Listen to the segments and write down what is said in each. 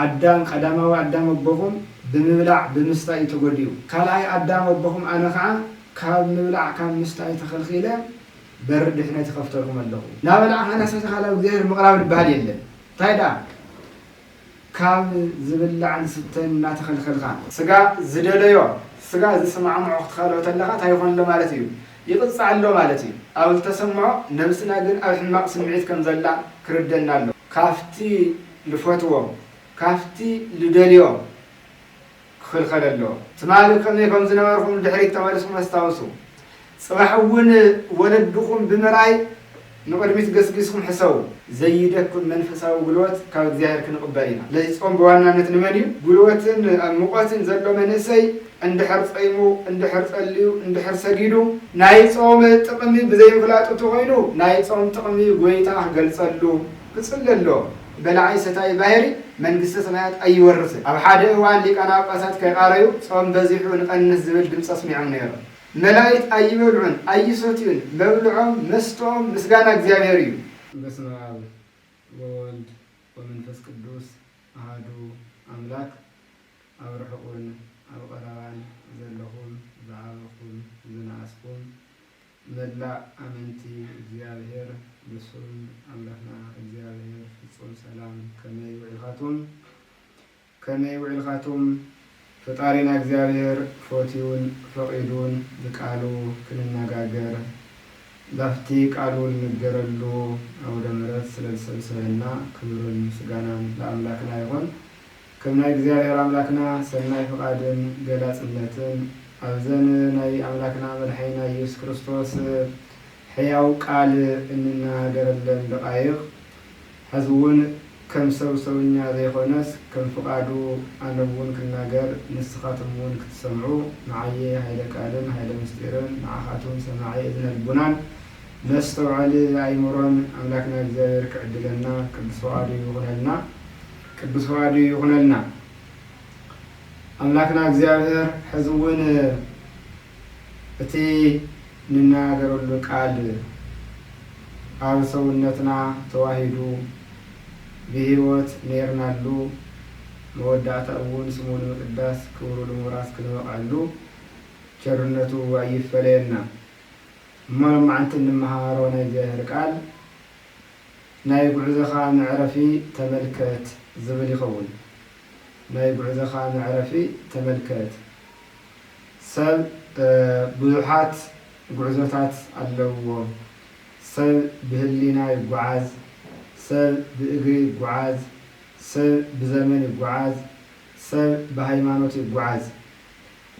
አዳም ቀዳማዊ አዳም ወበኹም ብምብላዕ ብምስታይ ተጎዲዩ ካልኣይ አዳም ወበኹም ኣነ ከዓ ካብ ምብላዕ ካብ ምስታይ ተኸልኺለ በር ድሕነት ከፍተልኩም ኣለኹ ናበላዕ ሓናሳተ ካልኣዊ እግዚአብሔር ምቕራብ ዝበሃል የለን እንታይ ዳ ካብ ዝብላዕን ስተን እናተኸልኸልካ ስጋ ዝደለዮ ስጋ ዝስማዕምዖ ክትኻልኦ ተለኻ እንታይ ይኾን ኣሎ ማለት እዩ ይቕፃዕ ኣሎ ማለት እዩ ኣብ ዝተሰምዖ ነብስና ግን ኣብ ሕማቕ ስምዒት ከም ዘላ ክርደና ኣሎ ካፍቲ ልፈትዎ ካፍቲ ልደልዮ ክኽልኸል ኣሎ ትማሊ ከመይ ከም ዝነበርኩም ድሕሪት ተመለስኩም ኣስታውሱ ጽባሕ እውን ወለድኩም ብምርኣይ ንቅድሚት ገስጊስኩም ሕሰቡ ዘይደክም መንፈሳዊ ጉልበት ካብ እግዚአብሔር ክንቅበል ኢና ለዚ ጾም በዋናነት ንመን እዩ ጉልበትን ሙቐትን ዘሎ መንእሰይ እንድሕር ጸይሙ እንድሕር ጸልዩ እንድሕር ሰጊዱ ናይ ጾም ጥቕሚ ብዘይምፍላጡ ተኮይኑ ናይ ጾም ጥቕሚ ጎይታ ክገልጸሉ ክጽለሎ በላዓይ ሰታይ ባህሪ መንግስተ ሰማያት ኣይወርስን ኣብ ሓደ እዋን ሊቃነ ጳጳሳት ከይቃረዩ ጾም በዚሑ ንቐንስ ዝብል ድምፂ ሰሚዖም ነይሮም መላእክት አይበልዑን አይሰትዩን መብልዖም መስተኦም ምስጋና እግዚአብሔር እዩ በስመ አብ ወወልድ ወመንፈስ ቅዱስ አሐዱ አምላክ ኣብ ርሑቕን ኣብ ቀረባን ዘለኹም ዝዓበኹም ዝነኣስኩም መላእ ኣመንቲ እግዚአብሔር ንሱም ኣምላኽና እግዚአብሔር ፍጹም ሰላም ከመይ ውዕልኻቱም ፈጣሪና እግዚአብሔር ፎቲውን ፈቂዱን በቃሉ ክንነጋገር ዛፍቲ ቃሉን ንገረሉ አውደ ምሕረት ስለሰብሰበና ክብርን ምስጋናን ለአምላክና ይሁን ከመይ እግዚአብሔር አምላክና ሰናይ ፈቃድን ገላጽነትን አብዘን ናይ አምላክና መድኃኒና ኢየሱስ ክርስቶስ ሕያው ቃል እንናገረለን ደቃይቅ ህዝቡን ከም ሰውኛ ዘይኾነስ ከም ፈቃዱ ኣነውን ክናገር ንስኻትምውን ክትሰምዑ ንዓየ ሃይለ ቃልን ሃይለ ምስጢርን ንዓኻቱም ሰማዒ እዝነ ልቡናን መስተውዓሊ ኣይምሮን ኣምላክና እግዚአብሔር ክዕድለና ቅዱስ ፈቃዱ ይኹነልና ኣምላክና እግዚአብሔር ሕዝውን እቲ ንናገረሉ ቃል ኣብ ሰውነትና ተዋሂዱ بهوت نيرنالو مودعت أول سمون مقداس كورو المراس كنوقعلو شرنتو ويفلينا مرم عنت النمهارون الجاهر قال نايب عزخا معرفي تملكت زبلي خول نايب عزخا معرفي تملكت سل بلوحات بعزوتات اللو سل بهلينا يقعاز سل بإجري الجعاز سل بزمن الجعاز سل بهيمانوت الجعاز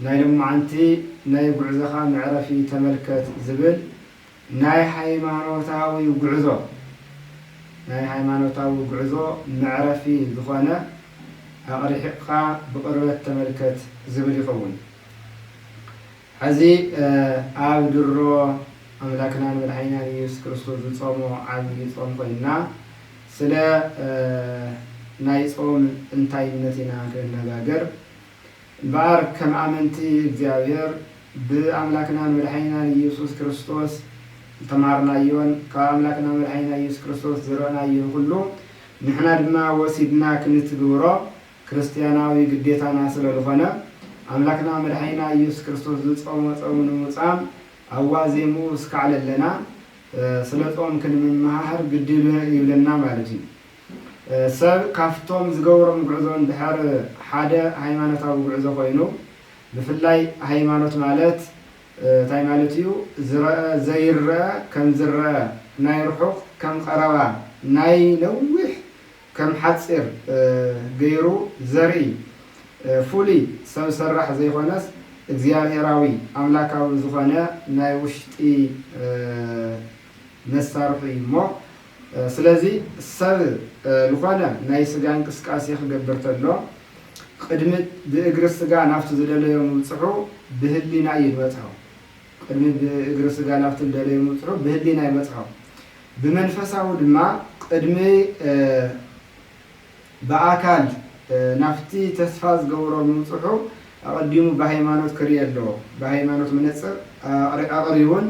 نايلم عنتي ناي بعزخا معرفي تملكت زبل ناي هيمانوتاوي وجعزو ناي هيمانوتاوي وجعزو معرفي ذخانة أقرحقها بقربة تملكت زبل يخون هذه عبد الروح أملاكنا مدحينا يسوع كريستوس بصومه عبد صوم قلنا سلا ناي صوم انتاينتنا كنغاغر بار كم امنتي እግዚአብሔር በአምላክና መድኃኒና ኢየሱስ ክርስቶስ ተማርና ይሆን ከአምላክና መድኃኒና ኢየሱስ ክርስቶስ ዘራና ይሆን ሁሉ ንሕና ድማ ወሲድና ክንትግብሮ ክርስቲያናዊ ግዴታና ስለሆነ አምላክና መድኃኒና ኢየሱስ ክርስቶስ ጾሙን ሙጻም አዋዜሙ እስካለለና ስለጾም ክንመሃር ግድል ይብለና ማለት ነው ሰብ ካፍቶም ዝገብሮም ጉዕዞን ድሕር ሓደ ሃይማኖታዊ ጉዕዞ ኮይኑ ብፍላይ ሃይማኖት ማለት ታይ ማለት እዩ ዘይርአ ከም ዝርአ ናይ ርሑቕ ከም ቀረባ ናይ ነዊሕ ከም ሓፂር ገይሩ ዘርኢ ፉሊ ሰብ ሰራሕ ዘይኾነስ እግዚአብሔራዊ አምላካዊ ዝኾነ ናይ ውሽጢ መሳርሒ እሞ ስለዚህ ሰብ ልኾነ ናይ ስጋ እንቅስቃሴ ክገብር ተሎ ቅድሚ ብእግሪ ስጋ ናፍቲ ዝደለዮም ውፅሑ ብህሊና ይበፅሖ ቅድሚ ብእግሪ ስጋ ናፍቲ ዝደለዮም ውፅሑ ብህሊና ይበፅሖ ብመንፈሳዊ ድማ ቅድሚ በአካል ናፍቲ ተስፋ ዝገብሮም ውፅሑ أقدمو بهيمانوت كريالو بهيمانوت منصر أقريون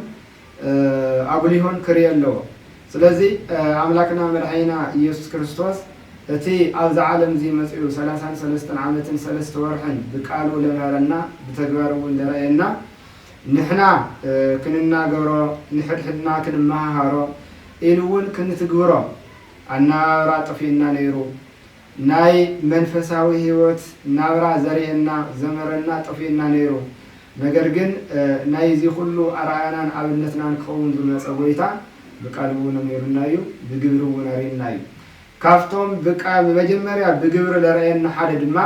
أقوليهون كريالو سلازي أملاكنا مدحينا يسوع كريستوس أتي أوز عالم زي مسئول 33 عامة 3 ورحن بقالوا لمهرنا بتجبروا لرأينا نحنا كننا جرا نحدنا كنا هارو إلون كنت جرا أنا رات فينا نيرو ناي منفساوي هيوت نابرا زرينا زمرنا طفينا نيرو نجرجن ناي زي كله أرعانا عبدنا نكون ذو سويتا بقالوا نميرنا يو بجبروا نارينا يو كافتم بقى بمجمريا بجبر لرأينا حد ما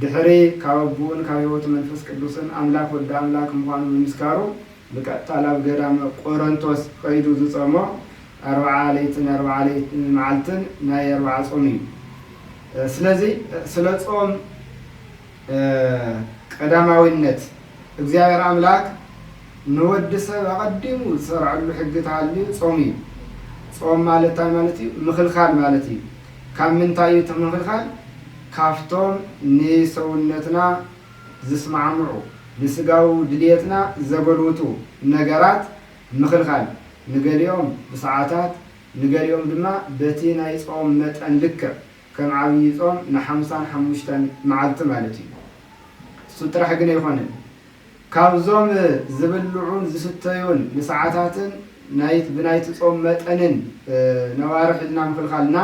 دحري كابون كايوت منفس قدوسن أملاك ود أملاك مخانو مسكارو بقى طالب قدام قرنتوس قيدو زصمو 4 ليتن معلتن ناي 4 صومي سلازي سلصوم قداماوينت እግዚአብሔር አምላክ ንወድሰ አቀድሙ ሰርዓሉ ሕግታሊ ጾሚ ጾም ማለት ምኽልኻል ማለት እዩ ካብ ምንታይ ተምኽልኻል ካፍቶም ንሰውነትና ዝስማዕምዑ ንስጋው ድልየትና ዘበሉቱ ነገራት ምኽልኻል ንገሊኦም ብሰዓታት ንገሊኦም ድማ በቲ ናይ ጾም መጠን ልክ ከም ዓብይ ጾም ን55 መዓልቲ ማለት እዩ ሱጥራሕ ግን ይኾንን ካብዞም ዝብልዑን ዝስተዩን ንሰዓታትን ናይት ብናይት ጾም መጠንን ነዋርሕልና ምኽልኻልና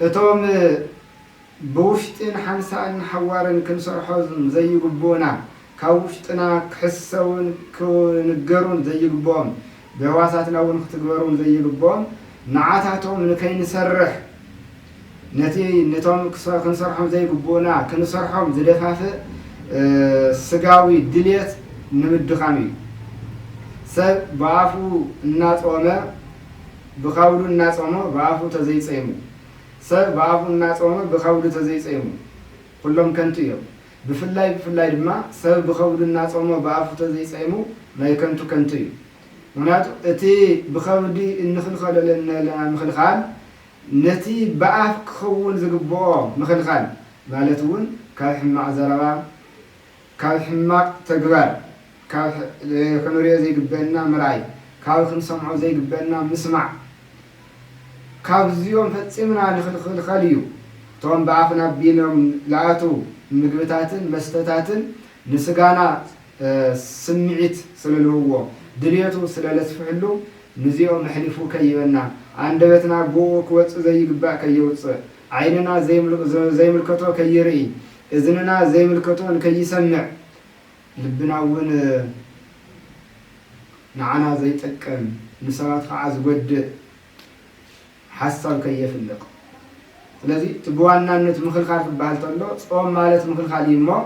እቶም بوشتين حمسان حوارن كنسرحوزن زي جبونا كوشتنا كحسون كنجرون زي جبون بواساتنا ونختبرون زي جبون نعاتهم نكين نسرح نتوم كنسرحهم زي جبونا كنسرحهم زي دفافة سجاوي دليت نمد خامي سب بعفو الناس وما بخاولو الناس وما بعفو تزيد سيمو سب بعفو الناس وما بخاولو تزيد سيمو كلهم كنتيو بفلاي دما سب بخاولو الناس وما بعفو تزيد سيمو لا كنتيو مناتو اتي بخاودي النخلخال لنا مخلخال نتي بعف خون زقبو مخلخال مالتون كالحماع زربا كالحماع تقبال كنوريا زي قبلنا مراي كاو خنسمعو زي قبلنا مسمع كاو زيوم فتسمنا نخلخاليو توم بعفنا بينهم لعاتو مقبتاتن مستتاتن نسقانا سمعت سلالهو دليتو سلالسفحلو نزيوم نحلفو كيبنا عندبتنا بوك وطس زي قباء كيوطس عيننا زي ملكتو كيرئي إذننا زي ملكتو كيسمع لبنا ون نعنا زي تكن نسوات خعز ود حسن كيف اللق الذي تبوانا نت مخلخال في البالتولو صوم مالت مخلخال يمو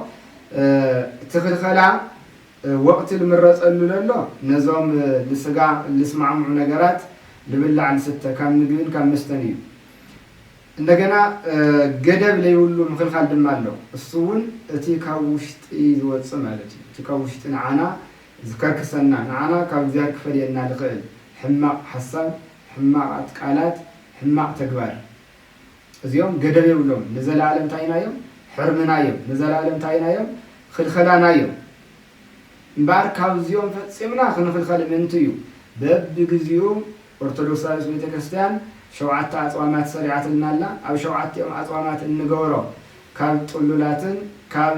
تخلخلا وقت المرص قالوا نزوم لسقا لسمعوا نغرات لبلع لسته كان نغين كان مستني እንደገና ገደብ ላይ ሁሉ ምክልካል ደማለው እሱን እቲ ካውሽጥ ይወጽ ማለት ነው እቲ ካውሽጥ ናና ዝከርከሰና ናና ካብ ዚያር ክፈልየና ልኽእል ሕማቅ ሐሳብ ሕማቅ አጥቃላት ሕማቅ ተግባር እዚኦም ገደብ ይብሎም ለዘላለም ታይናዮም ሕርምናዮም ለዘላለም ታይናዮም ክልከላናዮም እምባር ካብ ዚኦም ፈጽምና ክንክልከል ምንትዩ በብግዚኡ ኦርቶዶክሳዊት ቤተክርስቲያን شوعات أطعمات سريعة النالا أو شوعات أطعمات النجورة كاب طلولاتن كاب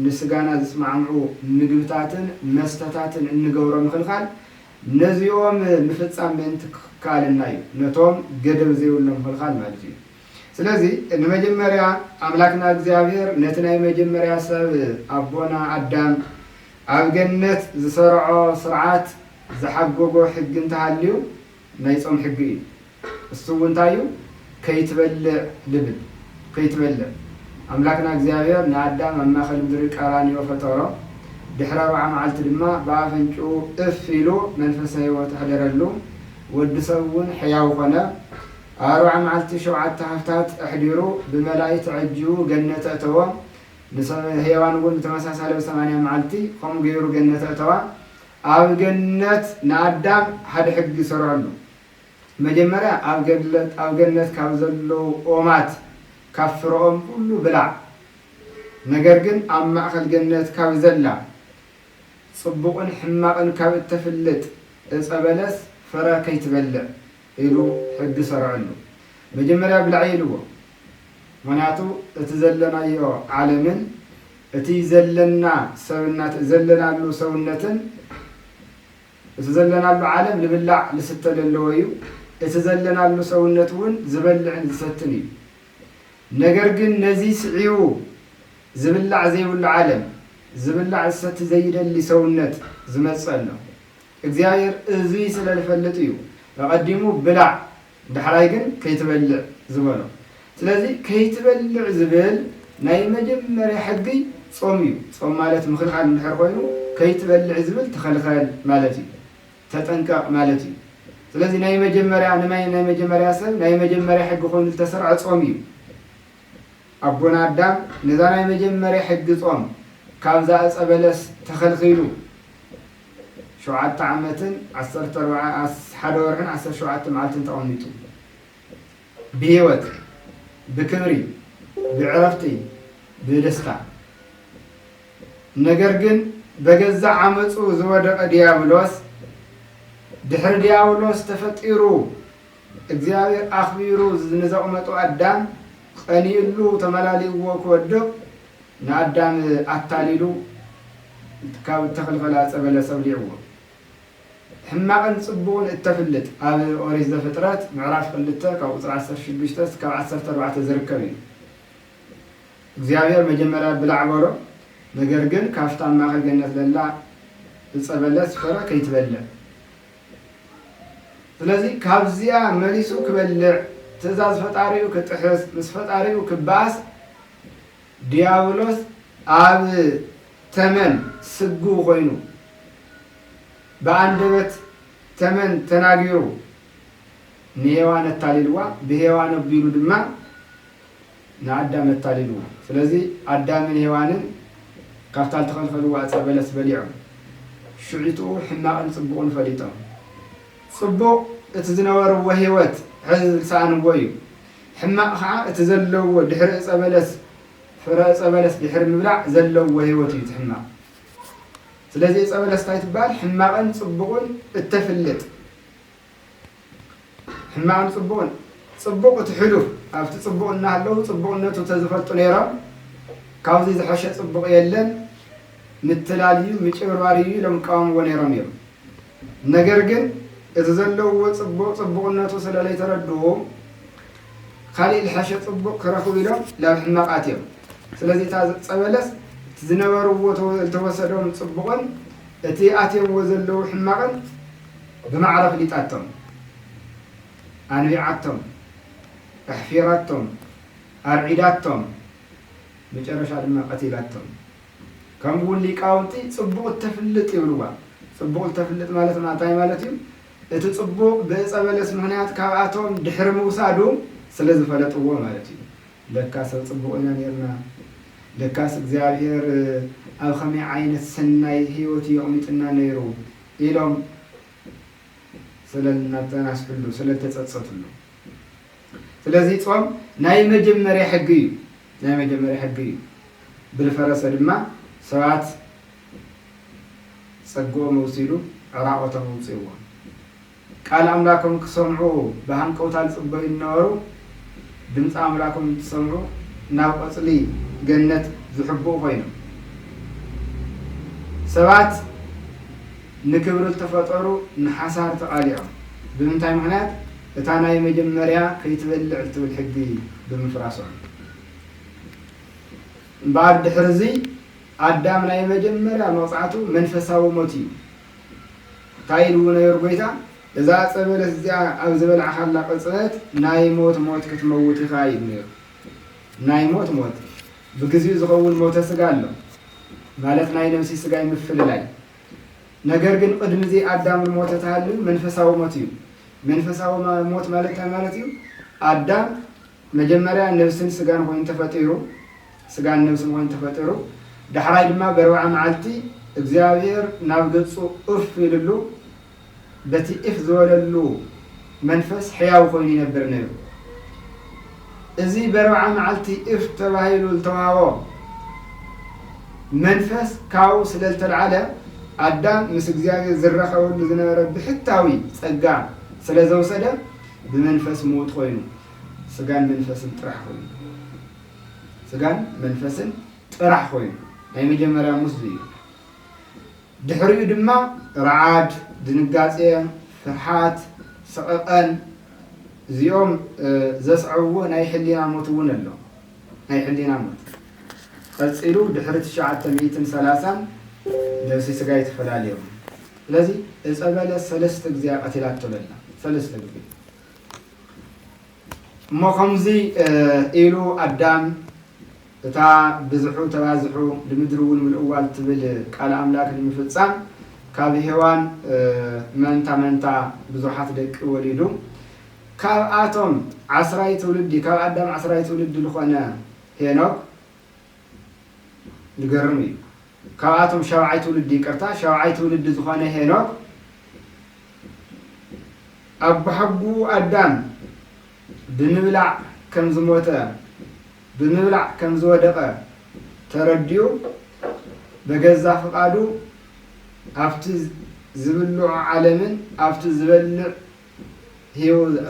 نسجانا اسمعوا نجبتاتن مستتاتن النجورة مخلخال نزيوم مفتسام بنت كالناي نتوم قدر زيول مخلخال مالتي سلازي المجمريا أملاكنا الزيابير نتناي مجمريا سب أبونا عدام أبجنت زسرعة سرعات زحقوقو حق انتهاليو نايصوم حقي السوون تايو كيتبلع لبن كيتبلع أملاكنا እግዚአብሔር نعدام أما خلو دريك أراني وفتورا دحرارو عمالت لما بافنشو إفيلو منفسه وتحضرلو ودسوون حياو قنا أرو عمالت شوعات تحفتات أحديرو بملايت عجو جنة أتوا نسمى هيوان قول متمساسة لو 8 معلتي قوم غيرو جنة أتوا أو جنة نعدام حد حق سرعلو مجمرة أو جنة كابزلو أومات كفرهم كله بلع نجرجن أما أخذ جنة كابزلا صبقن حماقن كابتفلت إسقبلس فرا كيتبلع إلو حد سرعنو مجمرة بالعيلو ምክንያቱ እቲ ዘለናዮ ዓለምን እቲ ዘለና ሰውነት ዘለናሉ ሰውነትን እቲ ዘለናሉ ዓለም ልብላዕ ልስተለለዎ እዩ እቲ ዘለናሉ ሰውነት እውን ዝበልዕን ዝሰትን እዩ ነገር ግን ነዚ ስዒው ዝብላዕ ዘይብሉ ዓለም ዝብላዕ ዝሰት ዘይደሊ ሰውነት ዝመጽእ ነው እግዚአብሔር እዙይ ስለልፈልጥ እዩ ተቀዲሙ ብላዕ ድሕራይ ግን ከይትበልዕ ዝበሎ ስለዚህ ከይትበልዕ ዝብል ናይ መጀመርያ ሕጊ ጾም እዩ ጾም ማለት ምኽልኻል እንድሕር ኮይኑ ከይትበልዕ ዝብል ተኸልኸል ማለት እዩ ተጠንቀቕ ማለት እዩ ስለዚህ ናይ መጀመርያ ሰብ ናይ መጀመርያ ሕጊ ኮይኑ ዝተሰርዐ ጾም እዩ አቦና አዳም ነዛ ናይ መጀመርያ ሕጊ ጾም ካብዛ ዕፀ በለስ ተኸልኺሉ 7 ዓመትን 1 ወርሕን 17 መዓልትን ተቐሚጡ ብህይወት ብክብሪ ብዕረፍቲ ብደስታ ነገር ግን በገዛ ዓመፁ ዝወደቀ ዲያብሎስ ድሕሪ ዲያብሎስ ተፈጢሩ እግዚአብሔር አኽቢሩ ዝነዘቕመጡ አዳም ቀኒሉ ተመላሊዎ ክወድቕ ንአዳም አታሊሉ ካብ ተኸልኸለ ዕፀ በለስ አብሊዕዎ ሕማቅን ጽቡቕን እተፍልጥ ኣብ ኦሪት ዘፍጥረት ምዕራፍ 2 ካብ ቁፅሪ 16 ካብ 14 ዝርከብ እዩ እግዚአብሔር መጀመርያ ብላዕ በሎ ነገር ግን ካብታ ማእኸል ገነት ዘላ ዕፀ በለስ ፍረ ከይትበልዕ ስለዚህ ካብዚያ መሊሱ ክበልዕ ትእዛዝ ፈጣሪኡ ክጥሕስ ምስ ፈጣሪኡ ክባስ ዲያብሎስ ኣብ ተመን ስጉ ኮይኑ በአንደበት ተመን ተናጊሩ ንሔዋን አታሊልዋ ብሔዋን አቢሉ ድማ ንአዳም አታሊልዋ ስለዚህ አዳምን ሔዋንን ካብታ ተኸልኸልዋ ዕፀ በለስ በሊዖም ሽዒቱ ሕማቅን ጽቡቕን ፈሊጦም ጽቡቕ እቲ ዝነበርዎ ህይወት ሕዚ ዝሰኣንዎ እዩ ሕማቅ ከዓ እቲ ዘለዎ ድሕሪ ዕፀ በለስ ፍረ ዕፀ በለስ ድሕሪ ምብላዕ ዘለዎ ህይወት እዩ ሕማቅ ስለዚህ ዕፀ በለስ እንታይ ትባል ሕማቅን ጽቡቕን እተፍልጥ ሕማቅን ጽቡቕን ጽቡቕ እቲ ሕሉፍ ኣብቲ ጽቡቕ እናሃለዉ ጽቡቕነቱ ተዝፈልጡ ነይሮም ካብዚ ዝሐሸ ጽቡቕ የለን ምትላል እዩ ምጭብርባር እዩ ኢሎም ይቃወምዎ ነይሮም እዮም ነገር ግን እቲ ዘለዎ ጽቡቕነቱ ስለለይተረድኡ ካሊእ ዝሐሸ ጽቡቕ ክረኽቡ ኢሎም ናብ ሕማቃት እዮም ስለዚህ እታ ዕፀ በለስ ዝነበርዎ ተወሰዶም ጽቡቕን እቲ ኣትየምዎ ዘለዉ ሕማቅን ብማዕረፍ ሊጣቶም አንቢዓቶም ኣሕፊራቶም ኣርዒዳቶም መጨረሻ ድማ ቀቲላቶም ከምኡውን ሊቃውንቲ ጽቡቕ ተፍልጥ ይብልዋ ጽቡቕ ተፍልጥ ማለት እንታይ ማለት እዩ እቲ ጽቡቕ ብዕፀ በለስ ምክንያት ካብኣቶም ድሕሪ ምውሳዱ ስለ ዝፈለጥዎ ማለት እዩ ለካ ሰብ ጽቡቕ ኢና ነርና ለካስ እግዚአብሔር ኣብ ከመይ ዓይነት ሰናይ ህይወት የቕሚጥና ነይሩ ኢሎም ስለልናተናስሕሉ ስለልተጸጸትሉ ስለዚህ ጾም ናይ መጀመርያ ሕጊ እዩ ብልፈረሰ ድማ ሰባት ጸግኦም ወሲዱ ዕራቆቶም ውፅእዎ ቃል አምላኮም ክሰምዑ ብሃንቀውታ ዝጽበዩ ይነበሩ ድምፂ አምላኮም ትሰምዑ ናብ ቆጽሊ ገነት ዝሕብኡ ኮይኖም ሰባት ንክብሪ ተፈጠሩ ንሓሳር ተቃሊዖም ብምንታይ ምክንያት እታ ናይ መጀመርያ ከይትበልዕ ትብል ሕጊ ብምፍራሶም እምበኣር ድሕርዚ አዳም ናይ መጀመርያ መውፃዕቱ መንፈሳዊ ሞት እዩ እንታይ ኢልዎ ነይሩ ጎይታ እዛ ዕፀ በለስ እዚኣ ኣብ ዝበልዓኻላ ቅፅበት ናይ ሞት ክትመውት ኢኻ ኢሉ ነይሩ ናይ ሞት በጊዜው ዝኸውን ሞተ ስጋ አለ ማለት ናይ ነፍሲ ስጋ ይምፍልላይ ነገር ግን ቅድሚ ዚ አዳም ሞተ ታህሉ መንፈሳዊ ሞት እዩ መንፈሳዊ ሞት ማለት እዩ አዳም መጀመሪያ ነፍስን ስጋን ኮይኑ ተፈጢሩ ስጋን ነፍስን ኮይኑ ተፈጢሩ ድሕራይ ድማ በርባዓ መዓልቲ እግዚአብሔር ናብ ገጹ እፍ ይልሉ በቲ እፍ ዝወለሉ መንፈስ ሕያው ኮይኑ ይነብር ነይሩ እዚ በርባዓ መዓልቲ እፍ ተባሂሉ ዝተዋሃቦ መንፈስ ካው ስለልተልዓለ አዳም ምስ እግዚአብሔር ዝረኸበሉ ዝነበረ ብሕታዊ ጸጋ ስለዘወሰደ ብመንፈስ ሞት ኮይኑ ስጋን መንፈስን ጥራሕ ኮይኑ ስጋን መንፈስን ጥራሕ ኮይኑ ናይ መጀመርያ ሙስ እዩ ድሕሪኡ ድማ ረዓድ ድንጋጼ ፍርሓት ሰቀቀን እዚኦም ዘስዕብዎ ናይ ሕሊና ሞት እውን ኣሎ ናይ ሕሊና ሞት ቀፂሉ ድሕሪ 930 ነፍሲ ስጋ ይተፈላለዩ ስለዚ እፀበለ ሰለስተ ጊዜ ቀቲላት ተበላ ሰለስተ ጊዜ እሞ ከምዚ ኢሉ አዳም እታ ብዝሑ ተባዝሑ ንምድሪ እውን ምልእዋል ትብል ቃል አምላክ ንምፍጻም ካብ ሔዋን መንታ ብዙሓት ደቂ ወሊዱ ካብ አቶም 10 ትውልዲ ካብ አዳም 10 ትውልዲ ዝኾነ ሄኖክ ንገርም እዩ ካብ አቶም 7 ትውልዲ ይቅርታ 7 ትውልዲ ዝኾነ ሄኖክ አባሕጉ አዳም ብምብላዕ ከም ዝሞተ ብምብላዕ ከም ዝወደቀ ተረዲዩ በገዛ ፍቃዱ አፍቲ ዝብልዑ ዓለምን አፍቲ ዝበልዕ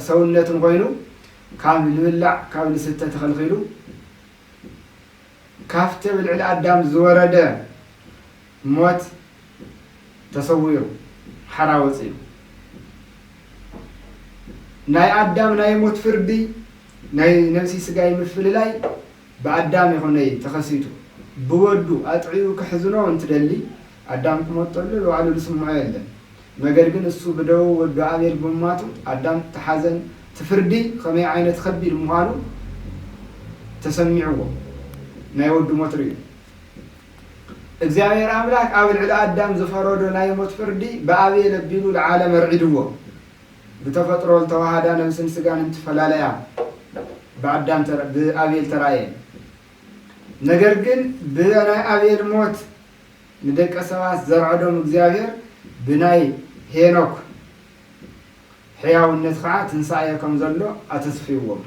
ሰውነትን ኮይኑ ካብ ልብላዕ ካብ ልስተ ተኸልኺሉ ካፍቲ ብልዕሊ አዳም ዝወረደ ሞት ተሰዊሩ ሓራ ወፂኡ ናይ አዳም ናይ ሞት ፍርዲ ናይ ነፍሲ ስጋይ ምፍልላይ በአዳም ይኾነ ተኸሲቱ ብወዱ አጥዒኡ ክሕዝኖ እንትደሊ አዳም ክሞተሉ ባዕሉ ልስምዖ የለን ነገር ግን እሱ ብደው ወዱ አቤል በማቱ አዳም ተሓዘን ትፍርዲ ከመይ ዓይነት ከቢድ ምዃኑ ተሰሚዕዎ ናይ ወዱ ሞት ርዩ እግዚአብሔር አምላክ ኣብ ልዕሊ አዳም ዝፈረዶ ናይ ሞት ፍርዲ በአቤል አቢሉ ለዓለም አርዒድዎ بتفطر والتوهدا نفسن سجان انتفلاليا بعدام بأبيل تراي نجرجن بناي أبيل موت ندك أسواس زرعهم إخزابير بناي هينوك حياة النسخة تنسايا كم زلوا أتصفيهم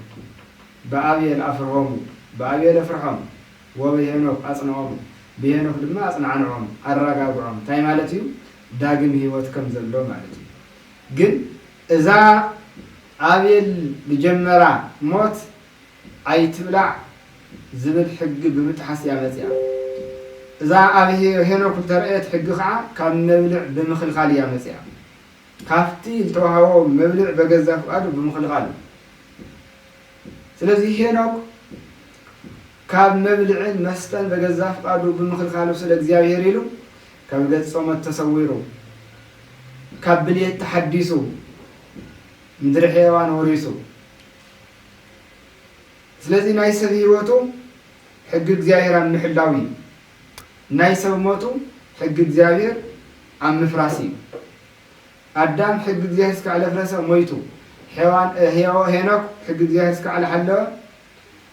بأبيل أفرهم بأبيل أفرهم وبهينوك أصنعهم بهينوك لما أصنعنهم الرجاءهم تاي مالتيو داقم هيوت كم زلوا مالتي جن إذا أبيل بجمرة موت أي تبلع زبل حق بمتحس يا مزيا إذا أبيه هنا كنت رأيت حق خا كان مبلع بمخل خالي يا مزيا كافتي التوهو مبلع بجزاف أدو بمخل خالي سلزي هنا كان مبلع مستن بجزاف أدو بمخل خالي سلك زياوي هريلو كان قد صومت تصويره كابلية تحديثه مدر حيوان وريسو سلازي نايسب هيوتو حق እግዚአብሔር عن محلاوي نايسب موتو حق እግዚአብሔር عن مفراسي አዳም حق እግዚአብሔር እስከ على فراسه مويتو حيوان هينوك حق እግዚአብሔር እስከ على حلو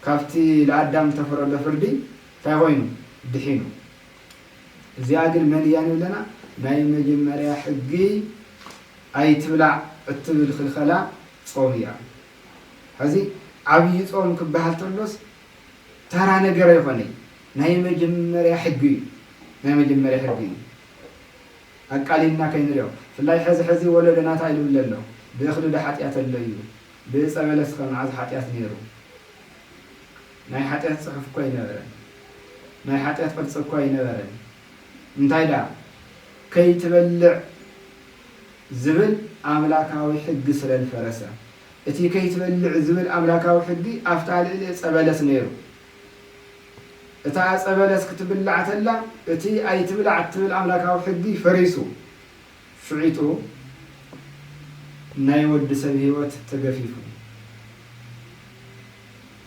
كافتي لአዳም ተፈረደ ፍርዲ ታይሆይኑ ድሒኑ እዚያ ግን መልያኑ ለና ናይ መጀመሪያ ሕጊ ኣይትብላዕ እትብል ክልኸላ ጾም እያ ሕዚ ዓብይ ጾም ክበሃል ተሎስ ተራ ነገር ኣይኮነይ ናይ መጀመሪያ ሕጊ ናይ መጀመሪያ ሕጊ ኣቃሊልና ከይንሪኦ ፍላይ ሕዚ ወለደና ታይሉ ለሎ ብእኽሊ ኃጢአት ኣሎ እዩ ብፀበለስ ከመዓዝ ኃጢአት ነይሩ ናይ ኃጢአት ጽሑፍ እኮ ይነበረን ናይ ኃጢአት ቅርጽ እኮ ይነበረን እንታይ ዳ ከይትበልዕ ዝብል አምላካዊ ሕግ ስለልፈረሰ እቲ ከይትበልዕ ዝብል አምላካዊ ሕግ አፍታል ጸበለስ ነይሩ እታ ጸበለስ ክትብልዕ ተላ እቲ ኣይትብልዕ ትብል አምላካዊ ሕግ ፈሪሱ ሽዒቱ ናይ ወዲ ሰብ ህይወት ተገፊፉ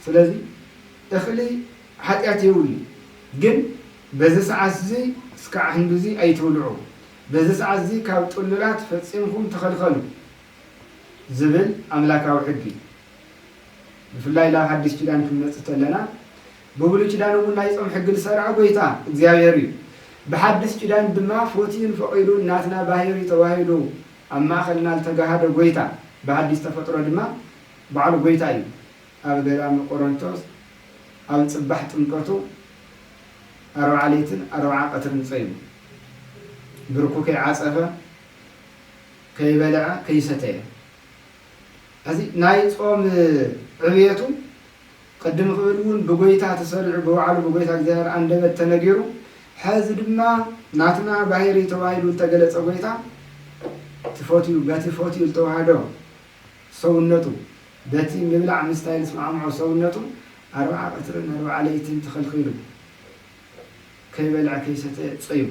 ስለዚ እኽሊ ኃጢአት ይውል ግን በዚህ ሰዓት እዚ እስከ አንዱዚ ኣይትብልዑ በዚህ ሰዓት እዚ ካብ ጥሉላት ፈጽምኩም ተኸልኸሉ ዝብል አምላካዊ ሕጊ ብፍላይ ላ ሐዲስ ኪዳን ክንመጽእ ተለና ብብሉይ ኪዳን እውን ናይ ጾም ሕጊ ዝሰርዐ ጎይታ እግዚአብሔር እዩ ብሐዲስ ኪዳን ድማ ፎቲን ፈቂዱ እናትና ባህሪ ተዋሂዱ ኣብ ማእኸልና ዝተጋሃደ ጎይታ ብሐዲስ ተፈጥሮ ድማ በዓሉ ጎይታ እዩ ኣብ ገዳም ቆሮንቶስ ኣብ ጽባሕ ጥምቀቱ 40 ሌትን 40 ቀትርን ጸይሙ ብርኩ ከይዓጸፈ ከይበልዐ ከይሰተየ እዚ ናይ ጾም ዕብየቱ قدم قبلون بقويتا تسرع بوعلو بقويتا እግዚአብሔር አንደበት ተነገሩ حز ድማ ናትና ባሕሪ ተዋሂዶ ተገለጸ በይታ በትፎቲው ተዋህዶ ሰውነቱ በቲ ምብላዕ ምስታይልስ ማዕምዖ ሰውነቱ 40 ቀትርን 40 ለይትን ተኸልኺሉ ከይበልዕ ከይሰተ ጽዩ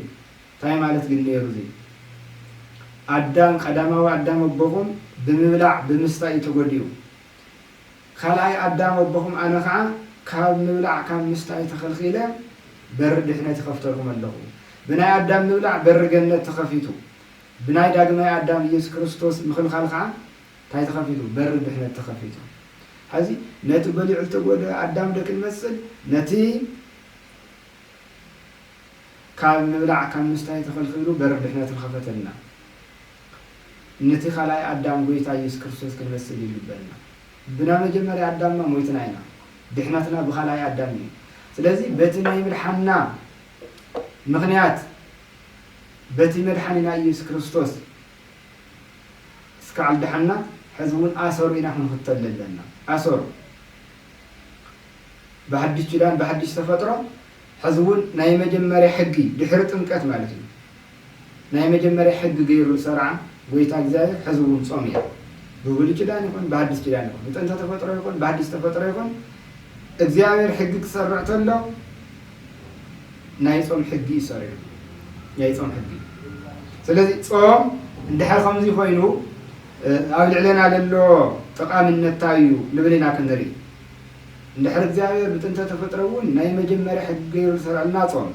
ታይ ማለት ግን ነይሩ እዚ አዳም ቀዳማዊ አዳም ወበኹም ብምብላዕ ብምስታይ ተጎዲዩ ካልኣይ አዳም ወበኹም ኣነ ከዓ ካብ ምብላዕ ካብ ምስታይ ተኸልኺለ በር ድሕነት ከፍተልኩም ኣለኹ ብናይ አዳም ምብላዕ በር ገነት ተኸፊቱ ብናይ ዳግማይ አዳም ኢየሱስ ክርስቶስ ምኽልኻል ከዓ ታይ ተኸፊቱ በር ድሕነት ተኸፊቱ ሕዚ ነቲ በሊዑ ተጎደ አዳም ደክን መስል ነቲ ካብ ምብላዕ ካብ ምስታይ ተኸልኺሉ በር ድሕነት ተኸፈተልና ነቲ ካልኣይ አዳም ጎይታ ኢየሱስ ክርስቶስ ክንመስል ይልበልና ብና መጀመርያ አዳምና ሞይትና ኢና ድሕነትና ብኻልኣይ አዳም እዩ ስለዚህ በቲ ናይ ምድሓና ምኽንያት በቲ መድሓኒና ኢየሱስ ክርስቶስ እስካዕ ድሓና ሕዚ እውን ኣሰሩ ኢና ክንኽተል ኣለና ኣሰሩ ብሓድሽ ኪዳን ብሓድሽ ተፈጥሮ ሕዚ እውን ናይ መጀመርያ ሕጊ ድሕሪ ጥምቀት ማለት እዩ ናይ መጀመርያ ሕጊ ገይሩ ዝሰርዓ ጎይታ እግዚአብሔር ሕዚ እውን ጾም እያ ብብሉይ ኪዳን ይኹን ብሓድሽ ኪዳን ይኹን ብጥንተ ተፈጥሮ ይኹን ብሓድሽ ተፈጥሮ ይኹን እግዚአብሔር ሕጊ ክሰርዕ ተሎ ናይ ጾም ሕጊ ይሰርዑ ናይ ጾም ሕጊ ስለዚ ጾም እንድሕር ከምዚ ኮይኑ ኣብ ልዕለና ዘሎ ጠቃሚነት ታዩ ንብልና ክንርኢ እንድሕር እግዚአብሔር ብጥንተ ተፈጥሮ እውን ናይ መጀመርያ ሕጊ ገይሩ ዝሰርዐልና ጾም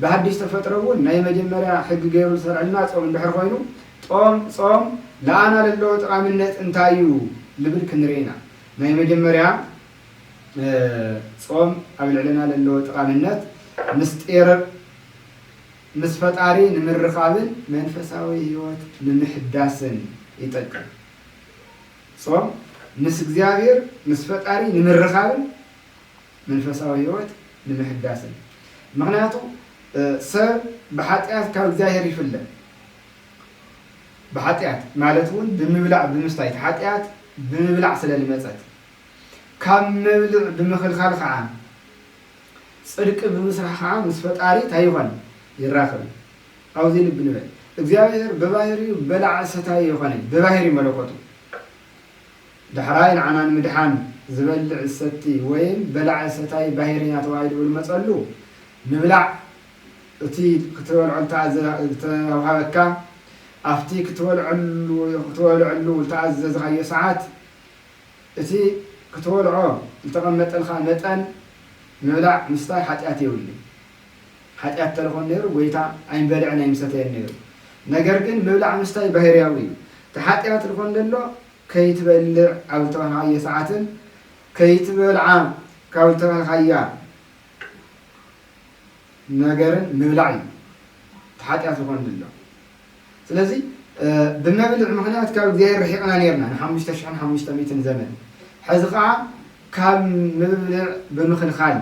ብሓድሽ ተፈጥሮ እውን ናይ መጀመርያ ሕጊ ገይሩ ዝሰርዐልና ጾም እንድሕር ኮይኑ ጾም ለአና ለሎ ጠቃሚነት እንታይ እዩ ልብል ክንርኢና ናይ መጀመርያ ጾም ኣብ ልዕለና ለሎ ጠቃሚነት ምስጢር ምስ ፈጣሪ ንምርኻብን መንፈሳዊ ህይወት ንምሕዳስን ይጠቅም ጾም ምስ እግዚአብሔር ምስ ፈጣሪ ንምርኻብን መንፈሳዊ ህይወት ንምሕዳስን ምክንያቱ ሰብ ብሓጢአት ካብ እግዚአብሔር ይፍለ بحاتيات مالتون بمبلع بمستايت حاتيات بمبلع سلال مزات كم مبلع بمخل خالق عام صدق بمسرح عام مسفت آري تايوان يراخل أو زين بنبل እግዚአብሔር በባህሪ በላዕ ሰታይ ይኾነ በባህሪ መለኮቱ دحراين عنان مدحان زبلع الستي وين بلع ستاي باهرين توايد والمصلو مبلع تي كتولع تعزز أفتي كتولعلو تعزز هاي ساعات تي كتولعو التقمت الخامتان مبلع مستاي حتياتي ولي حتيات تلخون نير ويتا عين بلعنا يمستين نير نجرجن مبلع مستاي باهرياوي تحتيات تلخون دلو كي تبلع أو تبلع هاي ساعات كي تبلع كاو تبلع هاي نجرن مبلعي تحتيات تلخون دلو ስለዚህ በመብልዕ ምክንያት ካብ እግዚአብሔር ርሒቕና ነርና ን5500 ዘመን ሕዚ ከዓ ካብ መብልዕ ብምኽልኻል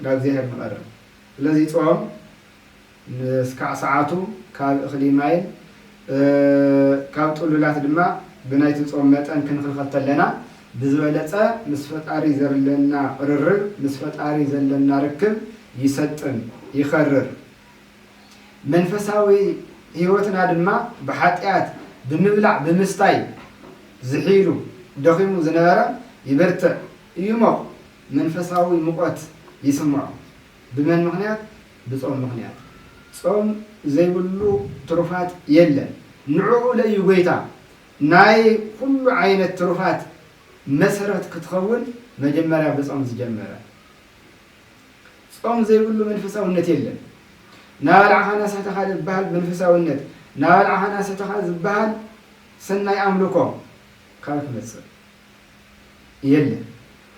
ናብ እግዚአብሔር ንቐርብ ስለዚ ጾም እስካዕ ሰዓቱ ካብ እኽሊ ማይ ካብ ጥሉላት ድማ ብናይቲ ጾም መጠን ክንኽልኸል ተለና ብዝበለፀ ምስ ፈጣሪ ዘለና ቅርርብ ምስ ፈጣሪ ዘለና ርክብ ይሰጥን ይኸርር መንፈሳዊ ህይወትና ድማ በኃጢአት ብምብላዕ ብምስታይ ዝሒሉ ደኺሙ ዝነበረ ይበርትዕ ይሞቕ መንፈሳዊ ሙቐት ይስምዖ ብመን ምክንያት ብጾም ምክንያት ጾም ዘይብሉ ትሩፋት የለን ንዕኡ ለዩ ጎይታ ናይ ኩሉ ዓይነት ትሩፋት መሰረት ክትኸውን መጀመርያ በጾም ዝጀመረ ጾም ዘይብሉ መንፈሳውነት የለን نابلع خنا ستخاذ البهل بنفساوينت نابلع خنا ستخاذ البهل سناي أملكم كيف مثل يلا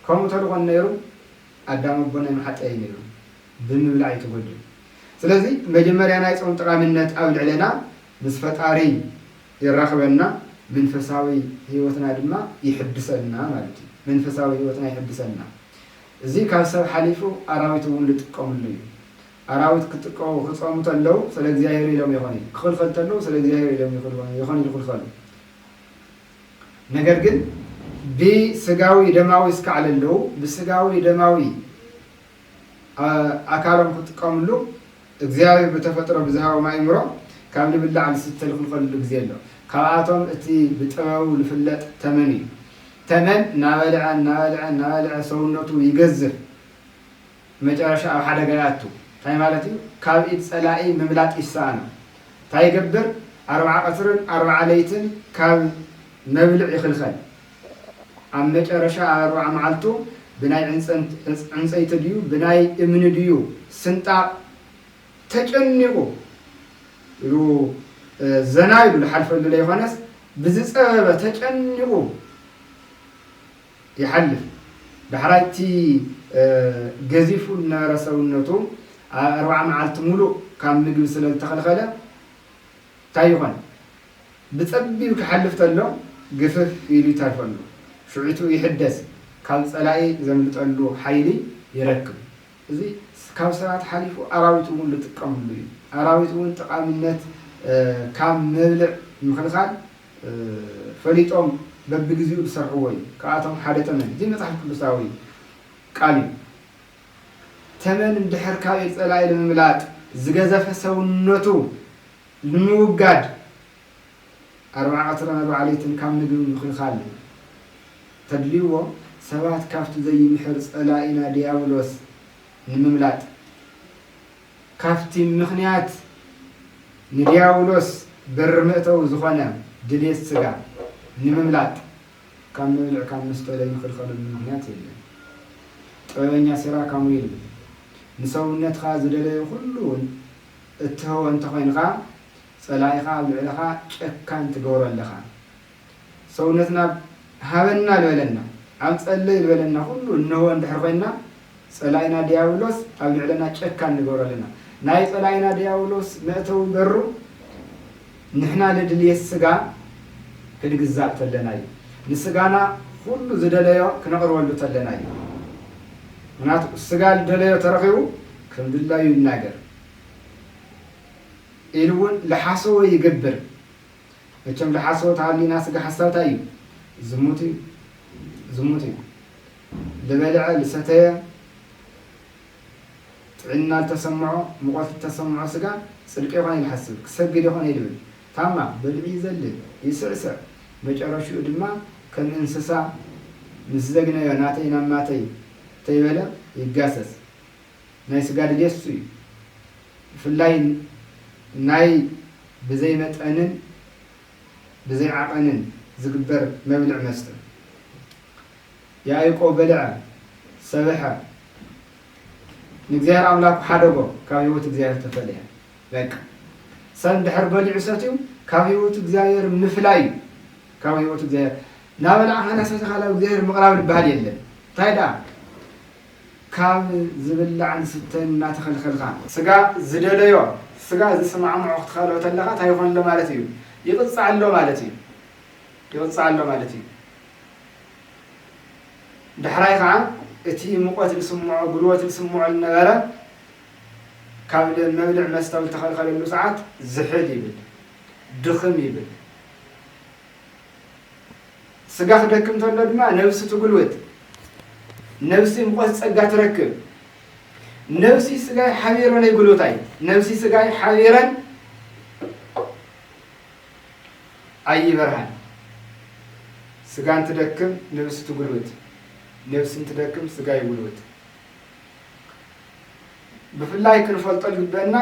كم تلقى النيرو أدام بنا محط أي نيرو بمبلع يتقدم سلزي بجمر أنا يسون ترى منت أول علينا بصفة آري يراقبنا منفساوي هيوتنا دما يحدثنا مالتي منفساوي هيوتنا يحدثنا زي كاسر حليفو أراويتون لتقوم لي أراوت كتقو خصامو تلو سل እግዚአብሔር ይለም ይሆን ክልከል ተሎ ስለ እግዚአብሔር ይለም ይሆን ይخون ይخلخل ነገር ግን بسجاوي دماوي سكعللو بسجاوي دماوي أكلهم كتقاملو እግዚአብሔር በተፈጥሮ ብዝሃው ማይምሮ ካብ ልብላዕ ልስተል ክልሉ ግዜ ኣሎ ካብኣቶም እቲ ብጥበቡ ልፍለጥ ተመን እዩ ተመን ናበልዐ ሰውነቱ ይገዝፍ መጨረሻ ኣብ ሓደጋ ያቱ እንታይ ማለት እዩ ካብ ኢድ ፀላኢ ምምላጥ ይሳኣኖ እንታይ ይገብር 40 ቀትርን 40 ለይትን ካብ መብልዕ ይኽልኸል ኣብ መጨረሻ 40 መዓልቱ ብናይ ዕንፀይቲ ድዩ ብናይ እምኒ ድዩ ስንጣቅ تجنبه يلو زنايل الحلف اللي يخنس بزصبه تجنبه يحلف بحراتي جزيفنا رسولنته 4 معلت مولو كان مغب سلال تخلخله تايخون بتصبيو كحلفتلو غفف يلي تارفلو شعيتو يحدث كان صلاي زملطلو حيلي يركب زي ካብ ሰባት ሓሊፉ ኣራዊት እውን ልጥቀምሉ እዩ ኣራዊት እውን ጠቃሚነት ካብ መብልዕ ምክልኻል ፈሊጦም በብግዚኡ ዝሰርሕዎ እዩ ካብኣቶም ሓደ ተመን እዚ መፅሓፍ ቅዱሳዊ ቃል እዩ ተመን እንድሕር ካብ ፀላኢ ንምምላጥ ዝገዘፈ ሰውነቱ ንምውጋድ 40 ቀትርን 40 ለይትን ካብ ምግቢ ምክልኻል ተድልይዎ ሰባት ካብቲ ዘይምሕር ፀላኢና ዲያብሎስ ንምምላጥ ካፍቲ ምኽንያት ንዲያብሎስ በርመተው ዝኾነ ድሌት ስጋ ንምምላጥ ካብ ምብልዕ ካብ መስተለይ ንኽልኸሉ ምክንያት የለን ጥበበኛ ስራ ካሙ ይል ንሰውነትኻ ዝደለየ ኩሉ እትህወ እንተኾይንኻ ፀላኢኻ ኣብ ልዕልኻ ጨካን ትገብሮ ኣለኻ ሰውነትና ሃበና ልበለና ኣብ ፀለይ ልበለና ኩሉ እንህወ እንድሕር ኮይንና ፀላኢና ዲያብሎስ ኣብ ልዕለና ጨካን ንገብሮ ኣለና ናይ ፀላኢና ዲያብሎስ መእተው በሩ ንሕና ለድልየት ስጋ ክንግዛእ ተለና እዩ ንስጋና ኩሉ ዝደለዮ ክነቕርበሉ ተለና እዩ ምክንያቱ ስጋ ዝደለዮ ተረኺቡ ከም ድላዩ ይናገር ኢሉ እውን ዝሓሰቦ ይገብር መቸም ዝሓሰቦ ተሃሊና ስጋ ሓሳብታ እዩ ዝሙት እዩ ዝበልዐ ዝሰተየ ጥዕና ተሰምዖ ሙቐት ተሰምዖ ስጋ ጽድቅ ይኾን ይልሐስብ ክሰግድ ይኾን ይብል ታማ በልዒ ይዘልል ይስዕስዕ መጨረሻኡ ድማ ከም እንስሳ ምስ ዘግነዮ ናተይ ናማተይ ተይበለ ይጋሰስ ናይ ስጋ ድሌት እሱ እዩ ብፍላይ ናይ ብዘይ መጠንን ብዘይ ዓቐንን ዝግበር መብልዕ መስተ ያዕቆብ በልዐ ሰብሐ ንእግዚአብሔር ኣምላክ ሓደጎ ካብ ህይወት እግዚአብሔር ተፈልየ በቃ ሰብ እንድሕር በሊዑ ሰትዩ ካብ ህይወት እግዚአብሔር ምፍላይ ካብ ህይወት እግዚአብሔር ናበልዓኻ ናሰተኻ ናብ እግዚአብሔር ምቕራብ ዝበሃል የለን እንታይ ደኣ ካብ ዝብላዕን ስተን እናተኸልኸልካ ስጋ ዝደለዮ ስጋ ዝስማዕምዖ ክትኸልኦ ተለኻ እንታይ ይኾን ኣሎ ማለት እዩ ይቕፅዕ ኣሎ ማለት እዩ ድሕራይ ከዓ እቲ ሙቐት ዝስምዖ ጉልበት ዝስምዖ ዝነበረ ካብ መብልዕ መስተ ዝተኸልኸለሉ ሰዓት ዝሕል ይብል ድኽም ይብል ስጋ ክደክም ተሎ ድማ ነብሲ ትጉልበት ነብሲ ሙቐት ፀጋ ትረክብ ነብሲ ስጋይ ሓቢረን ኣይጉልበታይ ነብሲ ስጋይ ሓቢረን ኣይበርሃን ስጋን ትደክም ነብሲ ትጉልበት ነፍስን ትደክም ስጋ ይጉልበት ብፍላይ ክንፈልጦ ልግበና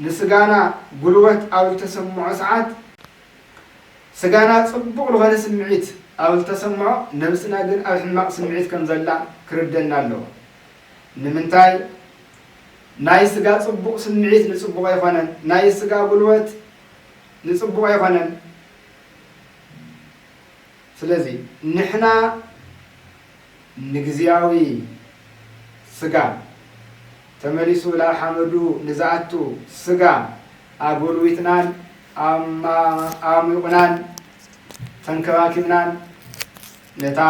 ንስጋና ጉልበት ኣብ ተሰምዖ ሰዓት ስጋና ጽቡቕ ዝኾነ ስምዒት ኣብ ተሰምዖ ነብስና ግን ኣብ ሕማቕ ስምዒት ከም ዘላ ክርደና ኣለዎ ንምንታይ ናይ ስጋ ጽቡቕ ስምዒት ንጽቡቕ ኣይኮነን ናይ ስጋ ጉልበት ንጽቡቕ ኣይኮነን ስለዚ ንሕና ንግዚያዊ ስጋ ተመሊሱ ላብ ሓመዱ ንዝኣቱ ስጋ ኣጎልዊትናን ኣሙቑናን ተንከባኪብናን ነታ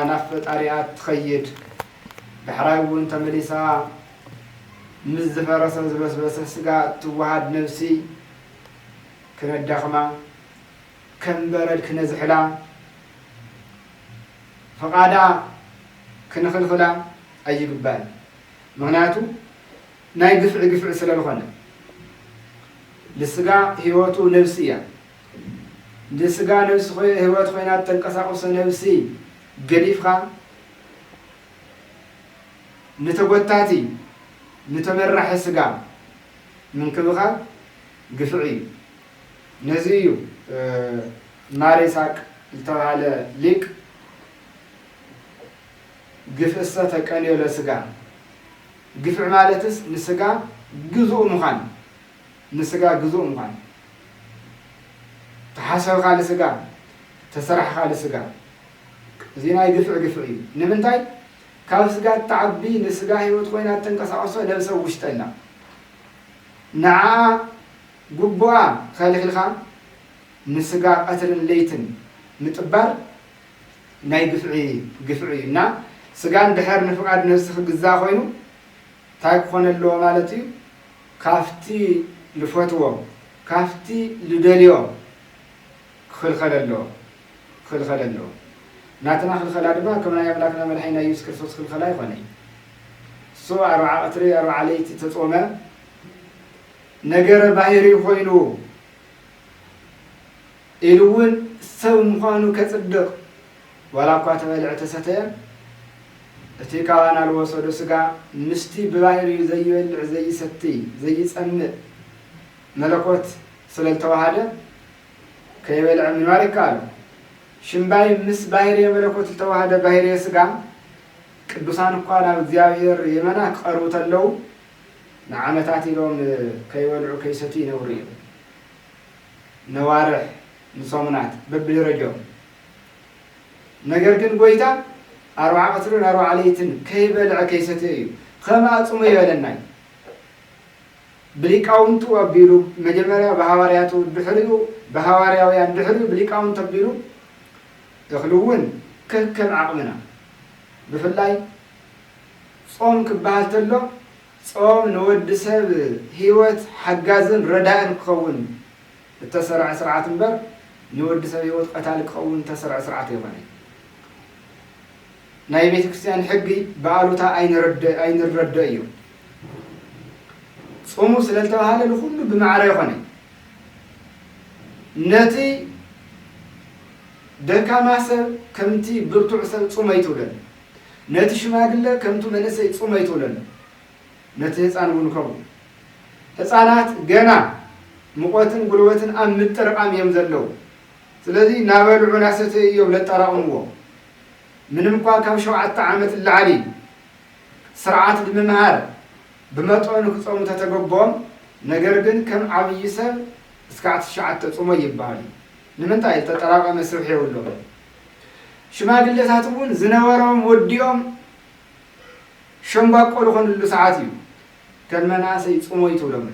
ናብ ፈጣሪኣ ትኸይድ ድሕራይ እውን ተመሊሳ ምስ ዝፈረሰ ዝበስበሰ ስጋ ትዋሃድ ነብሲ ክነዳኽማ ከም በረድ ክነዝሕላ فقادا كنخلخلا أي جبال مغناتو ناي قفع سلالخنا لسقا هيوتو نفسية لسقا نفس هيوت خوينات تنقصاقص نفسي قريفها نتقوتاتي نتمرح السقا من كبخا قفعي نزيو ماريساك التوالى ليك قفصة تكانيو لسقا قفع مالتس نسقا جزء مخان نسقا جزء مخان تحاسب خالي سقا تسرح خالي سقا زينا قفعي نمنتاي كاو سقا تعبي نسقا هيوت خوينات تنقصاقصو نفسه وشتلنا نعا قبوا خالي خلخان نسقا قتل ليتن متبار ناي قفعي نا سقان بحر نفقاد نفسخ قزا خوينو تاك خون اللو مالتي كافتي لفتوه كافتي لدليو خلخل اللو ناتنا خلخل أدبا كمنا يملاكنا ملحينا يسكر صوت خلخلا يخوني سو أربعة أطري 4 ليتي تطوما نجر باهري خوينو إلوون سو مخانو كتصدق ولا قوات بلع تستير اتيكا وانا الوصدو سقا مستي بباهري زي يولع زي ستي زي يسأمن ملكوت سلال توهاده كي بلع من واري قالو شنباي مس باهري ملكوت التوهاده باهري سقا قدوسان قوانا بزيابير يمنا قروت اللو نعمتاتي لهم كي ولعو كي ستي نوري نوارح نصومنات ببلي رجو نجر كن قويتا 4 ليتن كي بلع كي ستيو خما أصمي يولناي بليكاونتو أبيلو مجمريا بهوارياتو بحريو بهوارياويان بحريو بليكاونتو أبيلو دخلوون كم عقمنا بفلاي صوم كبهالتلو صوم نود سب هيوت حجازن رداءن كون التسرع سرعة بر نود سب هيوت قتال كون تسرع سرعة يبني ناي بيت كريستيان حقي بقالوتا أين الرد أيو صومو سلالتو هذا لكله بمعرى يخوني نتي دكا ماسب كمتي برتوع سب صوم يتولن نتي شماغله كمتو منسي صوم يتولن نتي هصان ونكرو هصانات ገና ሙቆትን ጉልበትን አምጥርቃም የምዘለው ስለዚህ ናበልዑና ሰተዩ ለጠራኡንዎ ምንም እንኳን ካብ 7 ዓመት ለዓሊ ስርዓት ድምምሃር በመጠኑ ክጾሙ ተተገቦም ነገር ግን ከም ዓብይ ሰብ እስከ 9 ጾሞ ይባል ንምንታይ ተጠራቀመ ስብሕ ይውሎ ሽማግሌታቱን ዝነበሮም ወዲኦም ሸምባቆ ለሆኑሉ ሰዓት እዩ ከመናሰይ ጾሞ ይተውለም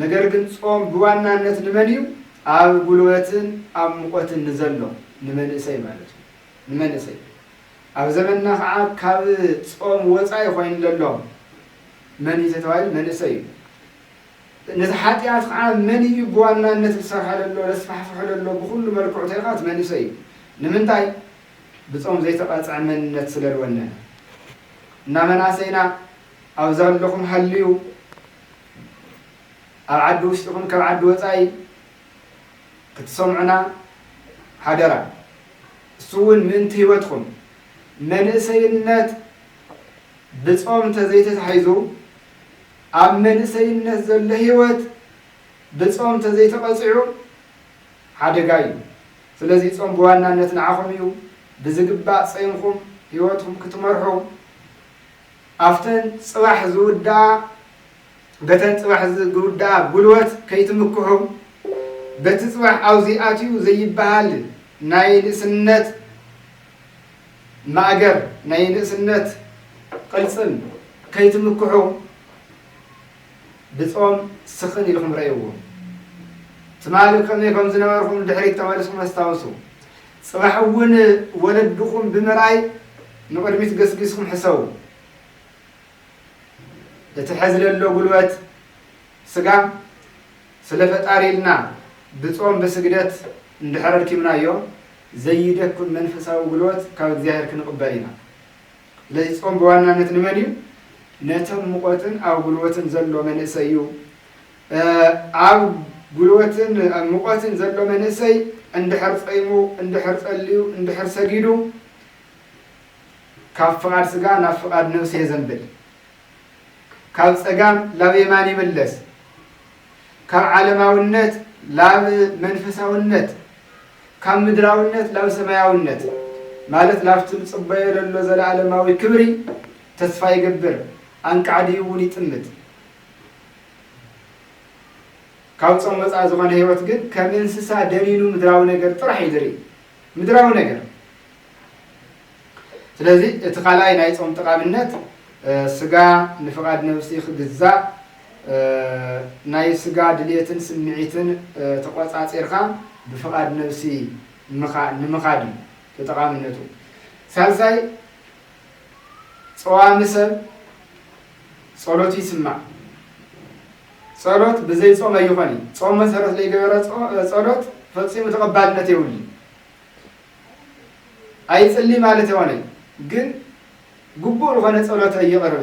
ነገር ግን ጾም በዋናነት ንመንዩ ኣብ ጉልበትን ኣብ ሙቆትን ንዘሎ ንመንእሰይ ማለት ነው ንመንእሰይ ኣብ ዘመንና ከዓ ካብ ጾም ወፃይ ኮይኑ ዘሎ መንእሰይ ተባሂሉ መንእሰይ ነቲ ሓጢኣት ከዓ መንዩ በዋናነት ዝሰርሓለሎ ለስፋሕፍሐለሎ ብኩሉ መልክዑ ተይኻት መንእሰይ ንምንታይ ብጾም ዘይተቃፅዐ መንነት ስለልወነ እና መናሰይና ኣብ ዘለኹም ሃልዩ ኣብ ዓዲ ውሽጢ ይኹን ካብ ዓዲ ወፃኢ ክትሰምዑና ሓደራ እሱ እውን ምእንቲ ህይወትኩም መንእሰይነት ብጾም ተዘይተታሒዙ ኣብ መንእሰይነት ዘሎ ህይወት ብጾም ተዘይተቐፂዑ ሓደጋ እዩ ስለዚ ጾም በዋናነት ንዓኹም እዩ ብዝግባእ ጸይምኩም ህይወትኩም ክትመርሑ ኣፍተን ጽባሕ ዝውዳእ በተን ጽባሕ ዝውዳእ ጉልበት ከይትምክሑ በቲ ጽባሕ ኣውዚኣትዩ ዘይበሃል ናይ ንእስነት ማእገር ናይ ንእስነት ቅልፅም ከይትምክሑ ብጾም ስኽን ኢልኩም ረእይዎ ትማሊ ከመይ ከም ዝነበርኩም ድሕሪት ተመልስኩም ኣስታውሱ ጽባሕ እውን ወለድኩም ብምርኣይ ንቅድሚት ገስጊስኩም ሕሰቡ እቲ ሕዚ ዘሎ ጉልበት ስጋ ስለ ፈጣሪልና ብጾም ብስግደት እንድሕር ረኪብናዮ ዘይደክም መንፈሳዊ ጉልበት ካብ እግዚአብሔር ክንቅበል ኢና ለዚ ጾም በዋናነት ንመን እዩ ነቶም ሙቆትን ኣብ ጉልበትን ዘሎ መንእሰይ እዩ ኣብ ጉልበትን ሙቆትን ዘሎ መንእሰይ እንድሕር ጸይሙ እንድሕር ጸልዩ እንድሕር ሰጊዱ ካብ ፍቃድ ስጋ ናብ ፍቃድ ነፍሲ የዘንብል ካብ ጸጋም ላብ የማን ይመለስ ካብ ዓለማውነት ላብ መንፈሳውነት ካብ ምድራውነት ላብ ሰማያውነት ማለት ላብቲ ጽበየ ዘሎ ዘለዓለማዊ ክብሪ ተስፋ ይገብር አንቃዲ እውን ይጥምት ካብ ጾም ወፃ ዝኾነ ህይወት ግን ከም እንስሳ ደሊሉ ምድራዊ ነገር ጥራሕ ይድሪ ምድራዊ ነገር ስለዚህ እቲ ቃላይ ናይ ጾም ጠቃሚነት ስጋ ንፍቃድ ነፍሲ ክግዛእ ናይ ስጋ ድልየትን ስምዒትን ተቆጻጽርካ ብፍቃድ ነፍሲ ንምኻድ ተጠቃሚነቱ ሳልሳይ ጾዋም ሰብ ጸሎት ይስማዕ ጸሎት ብዘይ ጾም አይኾን ጾም መሰረት ላይ ገበረ ጸሎት ፈጽሞ ተቀባልነት ይውል አይጽልይ ማለት ይሆነ ግን ጉቡር ሆነ ጸሎት አይቀርብ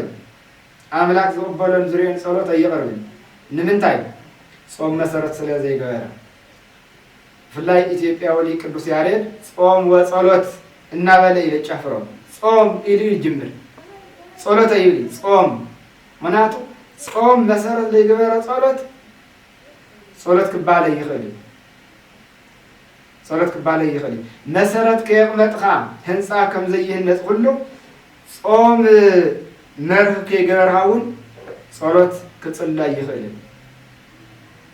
አምላክ ዘቀበለን ዙሪያን ጸሎት አይቀርብ ንምንታይ ጾም መሰረት ስለዘይ ገበረ ፍላይ ኢትዮጵያ ወሊ ቅዱስ ያሬድ ጾም ወጸሎት እናበለ ይጨፍረው ጾም ኢሉ ይጅምር ጸሎት አይውል ጾም ምናቱ ጾም መሰረት ላይ ገበረ ጸሎት ክባለ ይኽእል ጸሎት ክባለ ይኽእል መሰረት ከየቅመጥኻ ህንጻ ከም ዘይህነጽ ሁሉ ጾም መርህ ከገበርሃውን ጸሎት ክጽላ ይኽእል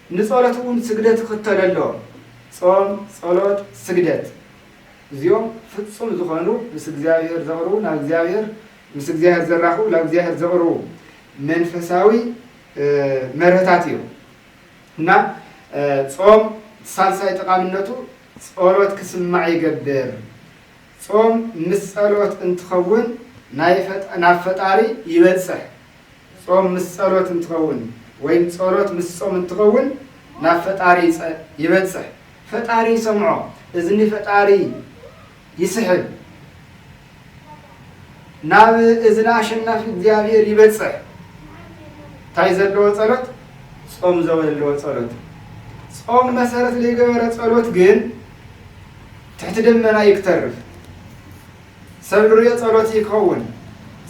ንጸሎቱን ስግደት ከተለሎ ጾም ጸሎት ስግደት እዚኦም ፍጹም ዝኾኑ ምስ እግዚአብሔር ዘቕርቡ ናብ እግዚአብሔር ምስ እግዚአብሔር ዘራኹ ናብ እግዚአብሔር ዘቕርቡ መንፈሳዊ መርህታት እዩ እና ጾም ሳልሳይ ጠቃሚነቱ ጸሎት ክስማዕ ይገብር ጾም ምስ ጸሎት እንትኸውን ናብ ፈጣሪ ይበጽሕ ጾም ምስ ጸሎት እንትኸውን ወይም ጸሎት ምስ ጾም እንትኸውን ናብ ፈጣሪ ይበጽሕ ፈጣሪ ይሰምዖ እዝኒ ፈጣሪ ይስሕብ ናብ እዝና አሸናፊ እግዚአብሔር ይበጽሕ ታይ ዘለዎ ጸሎት ጾም ዘወለዎ ጸሎት ጾም መሰረት ላይ ገበረ ጸሎት ግን ትሕት ደመና ይክተርፍ ሰብ ርዮ ጸሎት ይከውን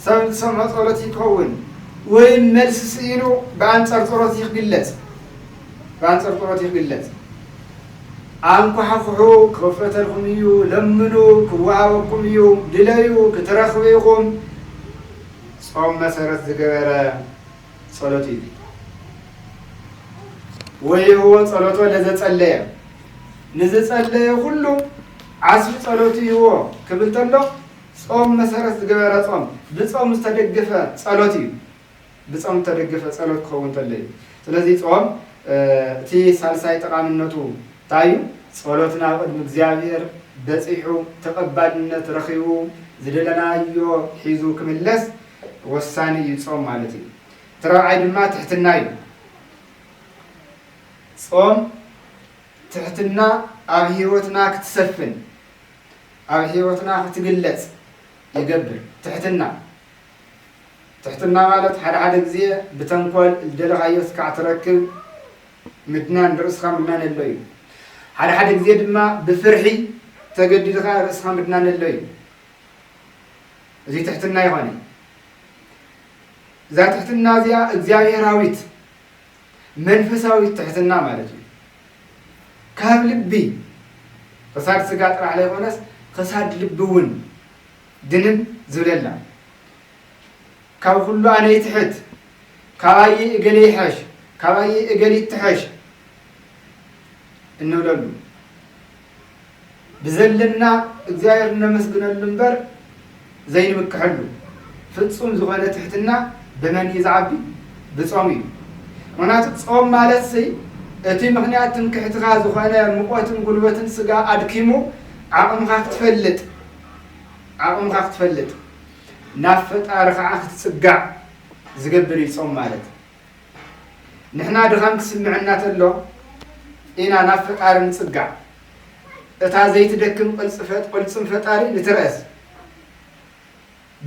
ሰብ ሰምዖ ጸሎት ይከውን ወይ መልስ ሲሉ በአንጻር ጸሎት ይግለጽ በአንጻር ጸሎት ይግለጽ አንኳሕኩሑ ክፈተልኩም እዩ ለምኑ ክወሃበኩም እዩ ድለዩ ክትረኽቡ ኢኹም ጾም መሰረት ዝገበረ ጸሎት እዩ ወይ ሁወ ጸሎቶ ለዘጸለየ ንዝጸለየ ሁሉ ዓስቢ ጸሎት ይዎ ክብል ተሎ ጾም መሰረት ዝገበረ ጾም ብጾም ዝተደገፈ ጸሎት እዩ ብጾም ዝተደገፈ ጸሎት ክኸውን ተሎ እዩ ስለዚህ ጾም እቲ ሳልሳይ ጠቃሚነቱ ታዩ ጸሎትና ቅድሚ እግዚአብሔር በጽሑ ተቀባልነት ረኺቡ ዝደለናዮ ሒዙ ክምለስ ወሳኒ እዩ ጾም ማለት እዩ ተራዓይ ድማ ትሕትና እዩ ጾም ትሕትና ኣብ ህይወትና ክትሰፍን ኣብ ህይወትና ክትግለጽ ይገብር ትሕትና ማለት ሓደ ግዜ ብተንኮል ዝደለኻዮ ስካዕ ትረክብ ምድናን ርእስኻ ምድናን ኣሎ እዩ ሓደ ግዜ ድማ ብፍርሒ ተገዲድኻ ርእስኻ ምድናን ኣሎ እዩ እዚ ትሕትና ይኾነ እዛ ትሕትና እዚኣ እግዚአብሔራዊት መንፈሳዊት ትሕትና ማለት እዩ ካብ ልቢ ክሳድ ስጋ ጥራሕ ላይ ሆነስ ክሳድ ልቢ እውን ድንም ዝብለላ ካብ ኩሉ ኣነ ይትሕት ካባይ እገሌ ይሐሽ ካባይ እገሌ ይትሐሽ እንብለሉ ብዘለና እግዚአብሔር ነመስግነሉ እምበር ዘይንምክሐሉ ፍጹም ዝኾነ ትሕትና በመን ይዝዓቢ ብጾም እዩ ምክንያቱ ጾም ማለት እቲ ምክንያት ትምክሕትኻ ዝኾነ ሙቆትን ጉልበትን ስጋ ኣድኪሙ ዓቕምኻ ክትፈልጥ ናብ ፈጣሪ ከዓ ክትጽጋዕ ዝገብር እዩ ጾም ማለት ንሕና ድኻም ክስምዐና ተሎ ኢና ናብ ፈጣሪ ንጽጋዕ እታዘይት ደክም ቅልጽም ፈጣሪ ልትረስ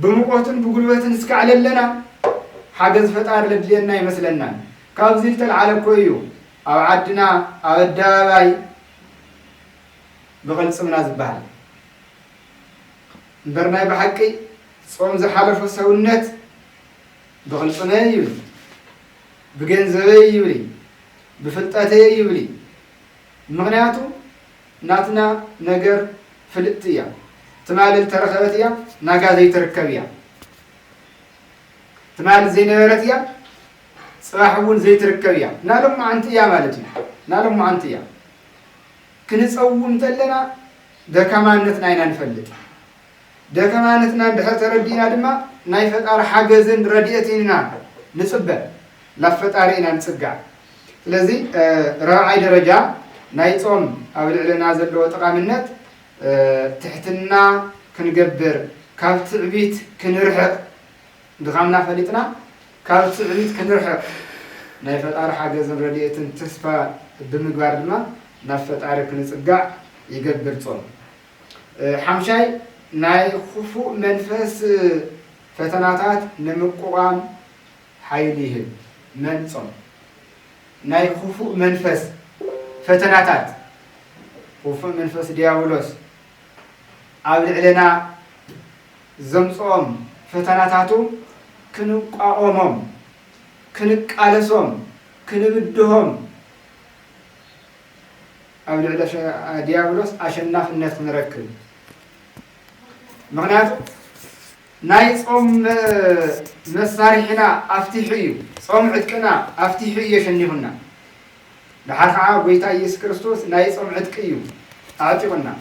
بمقوتن بقولبتن سكعللنا حاجز فتار لدلنا يمثلنا كابزيل تلعلى كويو أو عدنا أو الداباي بغلص من أزبال برناي بحكي صوم زحالف السونت بغلصنا يولي بجنزبي يولي بفلتاتي يولي مغنياتو ناتنا نجر فلتيا تمال الترخبتيا ناقا زي تركبيا تمال زي نبرتيا صباحون زي تركبيا نالهم عنتيا مالتي نالهم عنتيا كنس أول تلنا ده كمان نتناينا نفلت ده كمان نتنا ده تردينا دما نايفت على حاجزن رديتنا نسبة لفت علينا نسقع لذي راعي درجة نايتهم أو العلنا زلوا تقامنت تحتنا كنجبر كابت عبيت كنرحق دغامنا فليتنا كابت عبيت كنرحق نايفت على حاجة زن رديئة تسفى بمقبار لما نافت على كنسقع يجبر صوم حمشاي ناي خفو منفس فتناتات نمقوام حيليه من صوم ناي خفو منفس فتناتات خفو منفس دياولوس عبد علينا زمصوم فتناتاتو كنقاومهم كنقالسهم كنبدهم عبد علينا دياولوس اشناف الناس نركب مغنياتو ناي صوم مسارحنا افتحيو صوم عدكنا افتحيو يشنيهنا لحرحا قويتا يس كريستوس ناي صوم عدكيو اعطيونا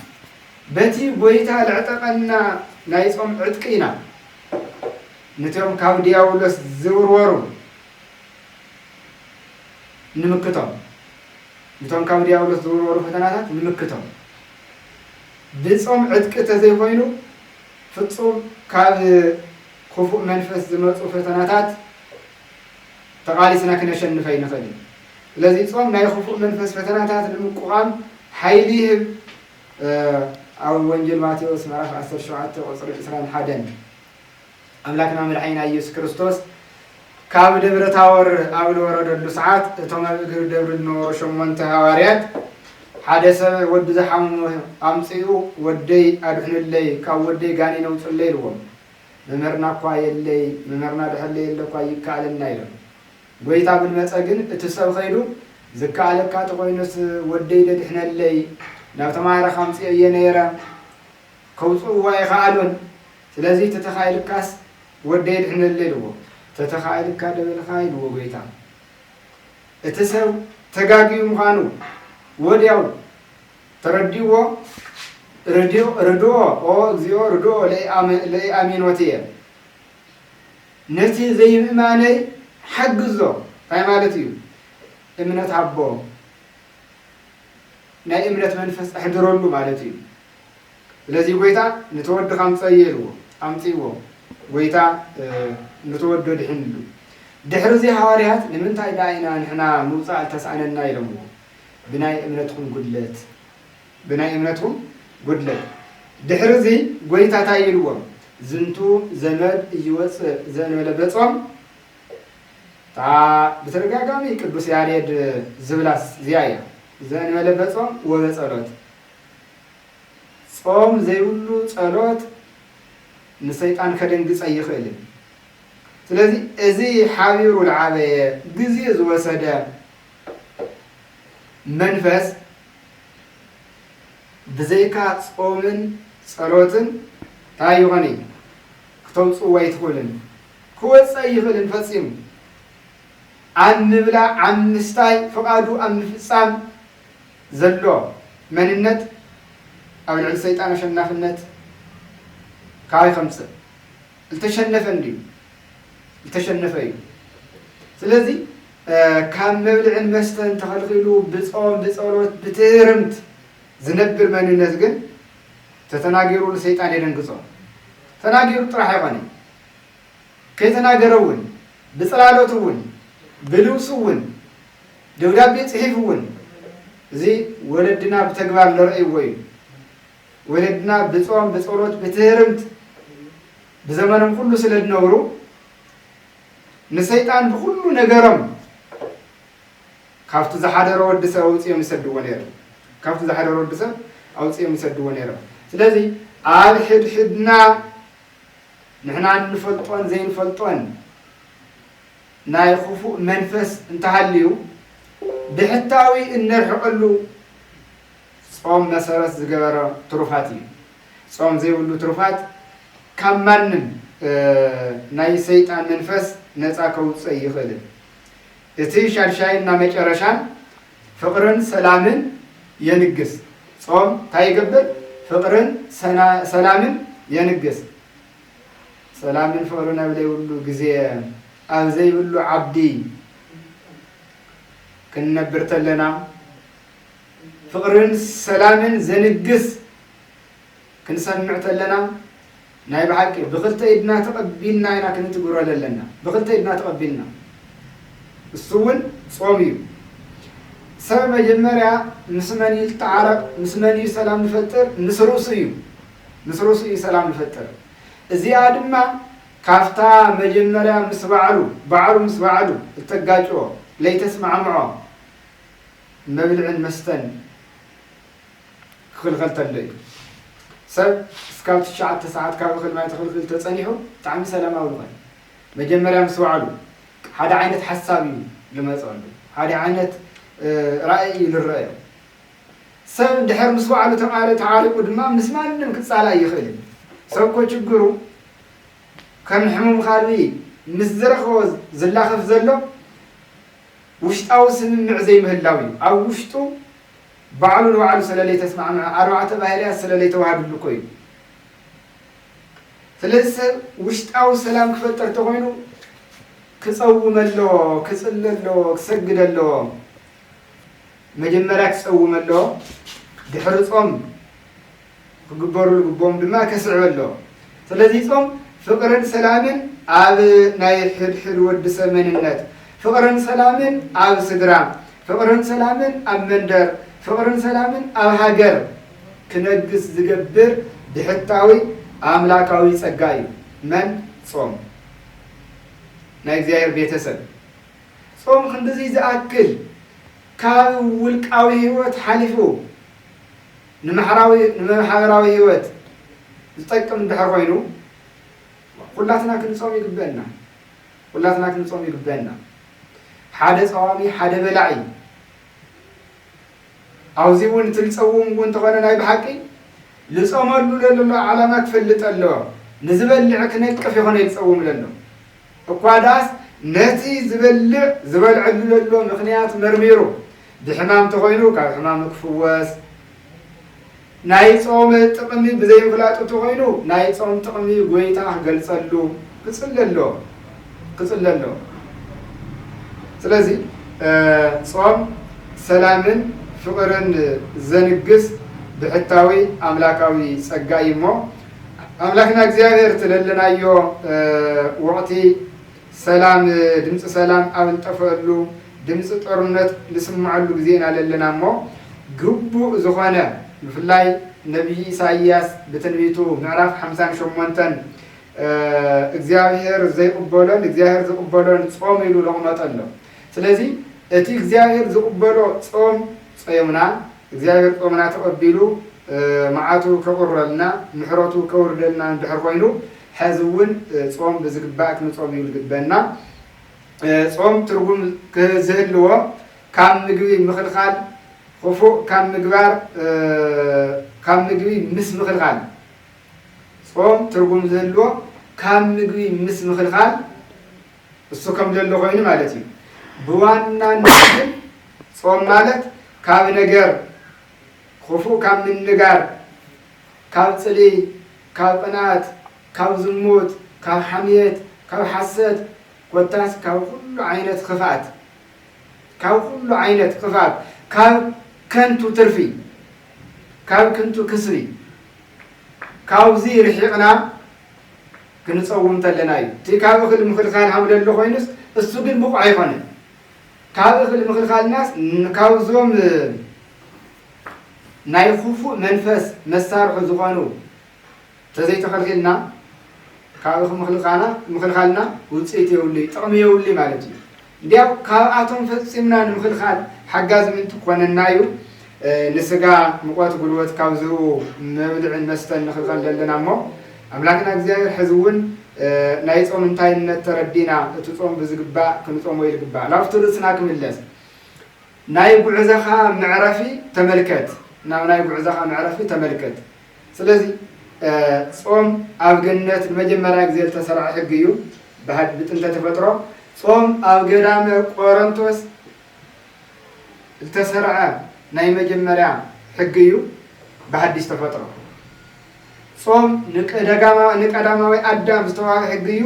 بتي قويتا العتقنا ناي صوم عدكينا نتيوم كاو دياولوس زورورو نمكتهم نتيوم كاو دياولوس زورورو فتناتات نمكتهم بصوم عدك تزي خوينو ፍጹም ካብ ክፉእ መንፈስ ዝመጹ ፈተናታት ተቃሊስና ክነሸንፈ ይንኽእል ስለዚ ጾም ናይ ክፉእ መንፈስ ፈተናታት ንምቁቃም ሓይሊ ይህብ ኣብ ወንጌል ማቴዎስ ምዕራፍ 17 ቁጽሪ 21 ኣምላክና መድሓኒና ኢየሱስ ክርስቶስ ካብ ደብረ ታቦር ኣብ ዝወረደሉ ሰዓት እቶም ኣብ እግሪ ደብሪ ዝነበሩ 8 ሃዋርያት ሓደ ሰብ ወዲ ዝሓሙ ኣምፂኡ ወደይ ኣድሕንለይ ካብ ወደይ ጋኔን ኣውፅለይ ኢልዎም መምህርና እኳ የለይ መምህርና ድሕለይ የለኳ ይከኣለና ኢሎም ጎይታ ብልመፀ ግን እቲ ሰብ ኸይዱ ዝከኣለካ ተኮይኑስ ወደይ ደድሕነለይ ናብ ተማሃረኻ ኣምፂኦ እየ ነይረ ከውፅእዋ ይኸኣሉን ስለዚ ተተኻኢልካስ ወደይ ድሕነለይ ኢልዎ ተተኻኢልካ ደበልኻ ኢልዎ ጎይታ እቲ ሰብ ተጋጊዩ ምዃኑ ወዲያው ተረዲዎ ርድኦ ኦ እግዚኦ ርድኦ ለአሚኖትየ ነቲ ዘይምእማነይ ሓግዞ እንታይ ማለት እዩ እምነት ሃቦ ናይ እምነት መንፈስ ኣሕድረሉ ማለት እዩ ስለዚ ጎይታ ንተወድኻ ኣምፀየልዎ ኣምፂዎ ጎይታ ንተወዶ ድሕንሉ ድሕሪ ዚ ሃዋርያት ንምንታይ ዳኢና ንሕና ምውፃእ ተስኣነና ኢሎምዎ بناي امنتكم قدلت دحرزي قويتا تايلوم زنتو زمد يوص زنبل بصوم تا بترغاغامي قدوس ياريد زبلاس زيايا زنبل بصوم وبصلوت صوم زيولو صلوت نسيطان كدنግጽ አይخيلም ስለዚህ እዚ ሓቢሩ العابየ ግዜ ዝወሰደ መንፈስ ብዘይካ ጾምን ጸሎትን ታይሆኒ ከተውጽዋ ይትኹልን ክወጽእ ይኽእልን ፈጺሙ አንብላ አምስታይ ፈቃዱ አምፍጻም ዘሎ መንነት ኣብ ልዕሊ ሰይጣን አሸናፍነት ካይ ከምጽ التشنف እንዲሁ التشنف እዩ ስለዚ كان مبلع المستن تخلقيلو بصوم بصلوت بترمت زنبر من الناس جن تتناجروا الشيطان ينقصوا تناجروا طرح يغني كي تناجرون بصلالوتون بلوسون دولاب يصحفون زي ولدنا بتكبار لرأي وين ولدنا بصوم بصلوت بتهرمت بزمانهم كله سلد نورو نسيطان بكل نجرم كافت زحادر ودسه أوصي مسد ونير كافت زحادر ودسه أوصي مسد ونير ስለዚህ አብ ሕድሕድና ንሕና ንፈልጦን ዘይንፈልጦን ናይ ክፉእ መንፈስ እንተሃልዩ ብሕታዊ እንርሕቐሉ ጾም መሰረት ዝገበረ ትሩፋት እዩ ጾም ዘይብሉ ትሩፋት ካብ ማንም ናይ ሰይጣን መንፈስ ነፃ ከውፅእ ይኽእል እቲ ሻድሻይና መጨረሻን ፍቅርን ሰላምን የንግስ ጾም እንታይ ይገብር ፍቅርን ሰላምን የንግስ ሰላምን ፍቅርን ኣብ ዘይብሉ ግዜ ኣብ ዘይብሉ ዓብዲ ክንነብር ተለና ፍቅርን ሰላምን ዘንግስ ክንሰምዕ ተለና ናይ ብሓቂ ብክልተ ኢድና ተቐቢልና ኢና ክንትግብሮ ዘለና ብክልተ ኢድና ተቐቢልና እሱ እውን ጾም እዩ ሰብ መጀመርያ ምስ መን ይልተዓረቕ ምስ መን እዩ ሰላም ንፈጥር ምስ ርእሱ እዩ ሰላም ንፈጥር እዚኣ ድማ ካፍታ መጀመርያ ምስ በዓሉ ምስ በዓሉ እተጋጭዎ ለይተስማዕምዖ መብልዕን መስተን ክኽልኸል ተሎ እዩ ሰብ እስካብ 9 ሰዓት ካብ እኽል ማይ ተኽልክል ተፀኒሑ ብጣዕሚ ሰላማዊ ዝኾነ መጀመርያ ምስ በዓሉ ሓደ ዓይነት ሓሳብ እዩ ልመፀሉ ሓደ ዓይነት ራእይ ልረአዮ ሰብ ድሕር ምስ በዓሉ ተዓሪቁ ድማ ምስ ማንም ክፃላ ይኽእል ሰብ እኮ ችግሩ ከም ሕሙም ካልቢ ምስ ዝረኸቦ ዝላኸፍ ዘሎ ውሽጣዊ ስምምዕ ዘይምህላው እዩ ኣብ ውሽጡ ባዕሉ ንባዕሉ ስለለይ ተስማዕምዕ 4 ባህርያት ስለለይ ተዋሃድሉ እኮ እዩ ስለዚ ሰብ ውሽጣዊ ሰላም ክፈጠር ተኮይኑ ክፀውም ኣለዎ ክፅሊ ኣለዎ ክሰግድ ኣለዎ መጀመርያ ክፀውም ኣለዎ ድሕሪ ጾም ክግበሩ ልግቦም ድማ ከስዕብ ኣለዎ ስለዚ ጾም ፍቅርን ሰላምን ኣብ ናይ ሕድሕድ ወዲ ሰብ መንነት ፍቅርን ሰላምን ኣብ ስድራ ፍቅርን ሰላምን ኣብ መንደር ፍቅርን ሰላምን ኣብ ሃገር ክነግስ ዝገብር ብሕታዊ ኣምላካዊ ጸጋ እዩ መን ጾም ናይ እግዚአብሔር ቤተሰብ ጾም ክንደዚ ዝኣክል ካብ ውልቃዊ ህይወት ሓሊፉ ንማሕበራዊ ህይወት ዝጠቅም ድሕር ኮይኑ ኩላትና ክንጾም ይግበአና ሓደ ጸዋሚ ሓደ በላዒ ኣብዚ እውን ትልፀውም እውን ተኾነ ናይ ብሓቂ ልጾመሉ ዘሎ ዓላማ ክፈልጥ ኣለዎ ንዝበልዕ ክነቅፍ ይኾነ ይልፀውም ዘሎ እኳ ዳስ ነቲ ዝበልዐሉ ዘሎ ምክንያት መርሚሩ ብሕማም ተኮይኑ ካብ ሕማም ክፍወስ ናይ ጾም ጥቕሚ ብዘይምፍላጡ ተኮይኑ ናይ ጾም ጥቕሚ ጎይታ ክገልጸሉ ክፅሊ ኣለዎ ስለዚ ጾም ሰላምን ፍቅርን ዘንግስ ብሕታዊ ኣምላካዊ ጸጋ እዩ እሞ ኣምላክና እግዚአብሔር ትለለናዮ ወቅቲ ሰላም ድምፂ ሰላም ኣብ እንጠፍአሉ ድምፂ ጦርነት ልስምዓሉ ግዜ ኢና ለለና እሞ ግቡእ ዝኾነ ብፍላይ ነቢይ ኢሳይያስ ብትንቢቱ ምዕራፍ 58 እግዚአብሔር ዝቕበሎን ጾም ኢሉ ለቕመጠ ኣሎ ስለዚ እቲ እግዚአብሔር ዝቕበሎ ጾም ጾምና እግዚአብሔር ጾምና ተቐቢሉ መዓቱ ከቁረልና ምሕረቱ ከውርደልና እንድሕር ኮይኑ ሕዚ እውን ጾም ብዝግባእ ክንጾም እዩ ዝግበአና ጾም ትርጉም ክዝህልዎ ካብ ምግቢ ምክልኻል ክፉእ ካብ ምግባር ካብ ምግቢ ምስ ምክልኻል ጾም ትርጉም ዝህልዎ ካብ ምግቢ ምስ ምክልኻል እሱ ከም ዘሎ ኮይኑ ማለት እዩ ብዋናነት ጾም ማለት ካብ ነገር ክፉእ ካብ ምንጋር ካብ ፅሊ ካብ ቅንዓት ካብ ዝሙት ካብ ሓምየት ካብ ሓሰት ኮታስ ካብ ኩሉ ዓይነት ክፋት ካብ ከንቱ ትርፊ ካብ ከንቱ ክስቢ ካብዚ ርሒቕና ክንፀውም ተለና እዩ እቲ ካብ እኽሊ ምክልኻል ሃምለሎ ኮይኑስ እሱ ግን ብቑዕ ኣይኮነን ካብ እኽሊ ምክልኻልናስ ካብዞም نايخوفو منفس مسارح زغانو تزيت خلقنا كابخ مخلخالنا وصيت يولي طقم يولي مالتي دياب كاباتهم فصمنا نمخلخال حجاز من تكوننايو نسغا مقوات غلوت كاوزو مبلع المستن نخلخال لنا مو املاكنا እግዚአብሔር حزون ናይ ጾም እንታይነት ተረዲና እቲ ጾም ብዝግባ ክንጾም ወይ ልግባ ላፍቱ ርስና ክምለስ ናይ ጉዕዘኻ ምዕረፊ ተመልከት ናይ ጉዕዘኻ ምዕረፊ ተመልከት ስለዚህ ጾም ኣብ ገነት መጀመሪያ ጊዜ ተሰራዕ ሕግ እዩ ብጥንተ ተፈጥሮ ጾም ኣብ ገዳመ ቆሮንቶስ ተሰራዕ ናይ መጀመሪያ ሕግ እዩ በሐዲስ ተፈጥሮ ጾም ንቀዳማዊ አዳም ዝተዋሃበ ሕግ እዩ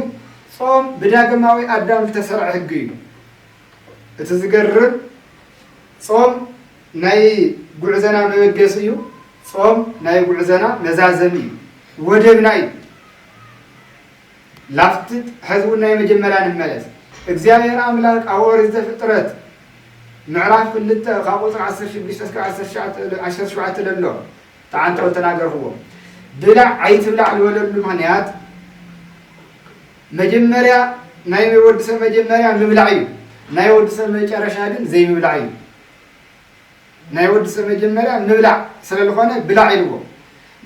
ጾም ብዳግማዊ አዳም ተሰራዕ ሕግ እዩ እቲ ዝገርም ጾም ናይ ጉዕዘና መበገስ እዩ ጾም ናይ ጉዕዘና መዛዘም እዩ ወደብና እዩ ላፍት ሕዝቡና የመጀመሪያ ንመለስ እግዚአብሔር አምላክ አወርዝ ዘፍጥረት ምዕራፍ 2 ከቁጥር 16 እስከ 17 ለሎ ታንተው ተናገርኩዎ ብላ አይትብላ ለወለሉ ምክንያት መጀመሪያ ናይ ወድሰ መጀመሪያ ምብላዕ እዩ ናይ ወድሰ መጨረሻ ግን ዘይምብላዕ እዩ ናይ ወድሰ መጀመሪያ ምብላዕ ስለልኾነ ብላዕ ኢልዎ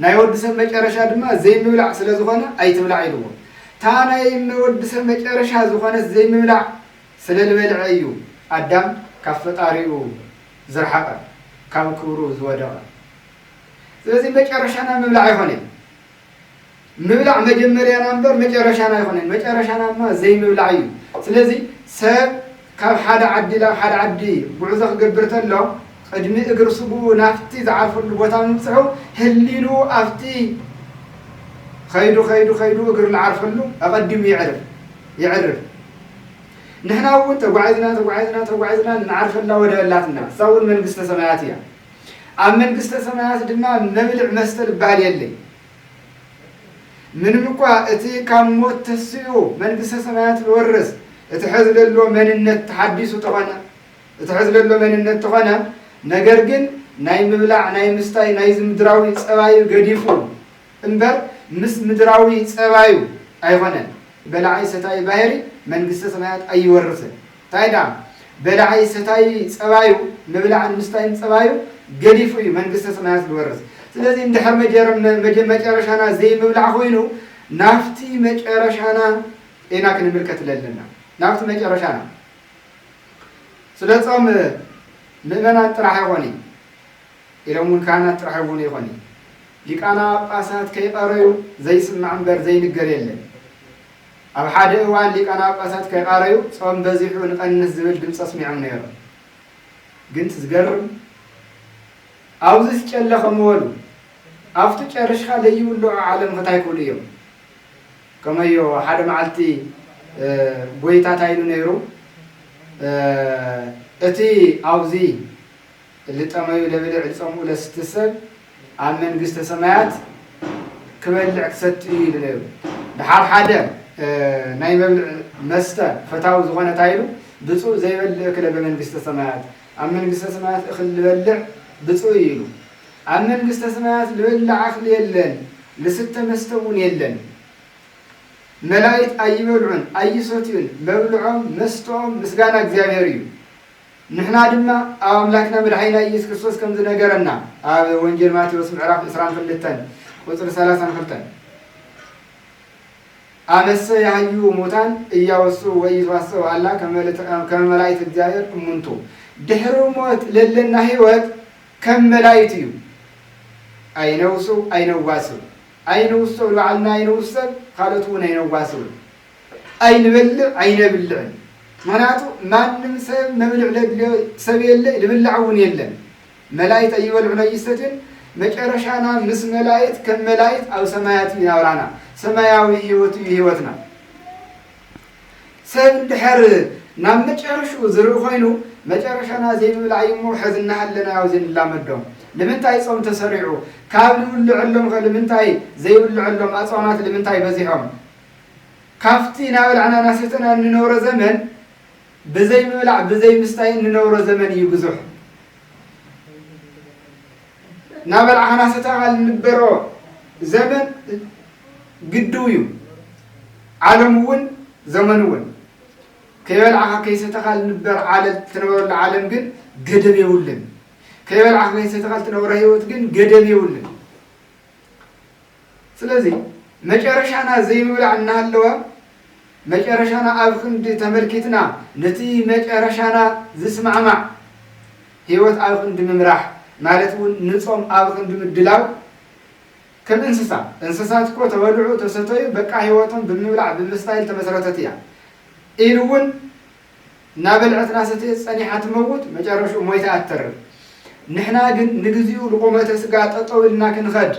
ናይ ወድሰ መጨረሻ ድማ ዘይምብላዕ ስለዝኾነ አይትብላዕ ኢልዎ ታ ናይ ወድሰ መጨረሻ ዝኾነ ዘይምብላዕ ስለልበልዕ እዩ አዳም ካብ ፈጣሪኡ ዝርሓቀ ካብ ክብሩ ዝወደቀ ስለዚህ መጨረሻና ምብላዕ አይሆንም ምብላዕ መጀመሪያና ነበር መጨረሻና አይሆንም መጨረሻናማ ዘይምብላዕ እዩ ስለዚህ ሰብ ካብ ሓደ ዓዲ ላ ሓደ ዓዲ ጉዕዞ ክገብር ተሎ ቅድሚ እግር ስቡ ናፍቲ ዝዓርፈሉ ቦታ ምጽሑ ህሊሉ አፍቲ خيدو እግር ለዓርፈሉ አቀድሙ ይዕርፍ نحن أول تقعدنا نعرفنا ودلاتنا سوون من قصة سماياتيا أم من قصة سمايات دما نبلع مستر بالي اللي من مقا اتي كان موت تسيو من قصة سمايات الورس اتحزل له من النت تحديث طبعا اتحزل له من النت طبعا نجرجن ناي مبلع ناي مستاي ناي زمدراوي صبايو قديفو انبر مس مدراوي صبايو ايغنا بلعي ستاي باهري من قصة سمايات أي ورثة تايدا بلعي ستاي صبايو مبلع المستاين صبايو قديفوي من قصة سمايات الورث ስለዚህ እንደሐር መጨረሻና ዘይ መብላዕ ሆይኑ ናፍቲ መጨረሻና ኢና ክንምልከት ለለና ናፍቲ መጨረሻና ስለጾም ምእመናን ጥራሕ ይሆኒ ኢሎሙን ካህናት ጥራሕ ይሆኒ ሊቃና ጳጳሳት ከይቀረዩ ዘይስማዕ እምበር ዘይንገር የለን ኣብ ሓደ እዋን ሊቃና ጳጳሳት ከይቀረዩ ጾም በዚሑ ንቀንስ ዝብል ድምፂ ሰሚዖም ነይሩ ግን ትዝገርም አውዝስ ጨለኸመወሉ አፍቱ ጨርሽኻ ለይውሎ ዓለም ከታይኩሉ እዮም ከመዮ ሓደ መዓልቲ ቦይታት አይሉ ነይሩ እቲ አውዚ ልጠመዩ ለብልዕ ጾምኡ ለስትሰብ ኣብ መንግስተ ሰማያት ክበልዕ ክሰትዩ ኢሉ ነይሩ ድሓር ሓደ ናይ መብልዕ መስተ ፈታዊ ዝኾነ ታይሉ ብፁዕ ዘይበልዕ ክለ በመንግስተ ሰማያት ኣብ መንግስተ ሰማያት እኽል ልበልዕ ብፁዕ ኢሉ ኣብ መንግስተ ሰማያት ልበልዕ እኽል የለን ልስተ መስተ እውን የለን መላእክት አይበልዑን አይሰትዩን መብልዖም መስተኦም ምስጋና እግዚአብሔር እዩ ንሕና ድማ ኣብ ኣምላክና መድኃኒና ኢየሱስ ክርስቶስ ከም ዝነገረና ኣብ ወንጌል ማቴዎስ ምዕራፍ 22 ቁጥር 32 አመሰ ያዩ ሞታን እያወሱ ወይቷሰው አላ ከመላእክት እግዚአብሔር እሙንቱ ድሕሪ ሞት ለለና ህይወት ከመላእክት እዩ አይነውሱ አይነዋሱ አይነውሱ ለዓልና አይነውሱ ካለቱ አይነዋሱ አይንበልዕ አይነብልዕ ምክንያቱ ማንም ሰብ መብልዕ ለድልዮ ሰብ የለ ልብልዓውን የለን መላእክት አይበልዑን አይሰትን መጨረሻና ምስ መላእክት ከመላእክት ኣብ ሰማያት ይናብራና ሰማያዊ ህይወትና ሰብ ድሕር ናብ መጨረሹ ዝርኢ ኮይኑ መጨረሻና ዘይምብላዕ እሞ ሕዝና ሃለና ያው ዘንላመዶም ለምንታይ ጾም ተሰሪዑ ካብ ልብልዕሎም ለምንታይ ዘይብልዕሎም ኣጽዋማት ለምንታይ በዚሖም ካፍቲ ናበልዓና ናሰተና እንነብሮ ዘመን በዘይ ምብላዕ በዘይ ምስታይ እንነብሮ ዘመን እዩ ብዙሕ نابلعنا ستقال نبرو زمن قدويو عالمون زمنون كيبلعها كي ستقال نبر على تنور العالم جن قدم يولن كيبلعها كي ستقال تنور هيوت جن قدم يولن سلازي مجرشنا زي مبلعنا هاللوا مجرشنا أبخند تملكتنا نتي مجرشنا زسمع مع هيوت أبخند ممراح مالتون نصوم أبخند مدلاو كم إنسسات كو تولعو تستوي بقى هيوتهم بالمبلع بالمستايل تمسرتتيا إيلون نابلعتنا ستي صنيحة موت مجرشو مويت أتر نحنا نجزيو لقومة سقاط طويلنا كنخد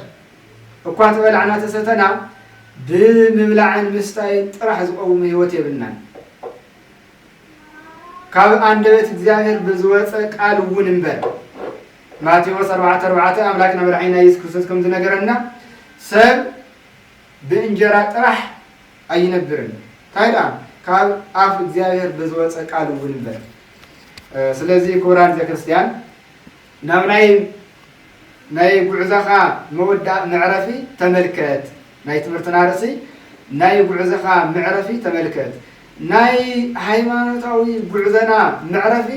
وقات بلعنا تستنا بمبلع المستايل راح زقوم هيوت يبنان كاب عندبت እግዚአብሔር بزوص قال وننبر ማቴዎስ 4:4 አምላክና መድኃኒና ኢየሱስ ክርስቶስ ከም ዝነገረና ሰብ በእንጀራ ጥራህ አይነብርም ታይዳ ካብ አፍ እግዚአብሔር በዝወፀ ቃል ወንበር ስለዚህ ኮራን ዘክርስቲያን ናይ ጉዕዛኻ መወዳ ምዕረፊ ተመልከት ናይ ትምህርትና ርሲ ናይ ጉዕዛኻ ምዕረፊ ተመልከት ናይ ሃይማኖታዊ ጉዕዘና ምዕረፊ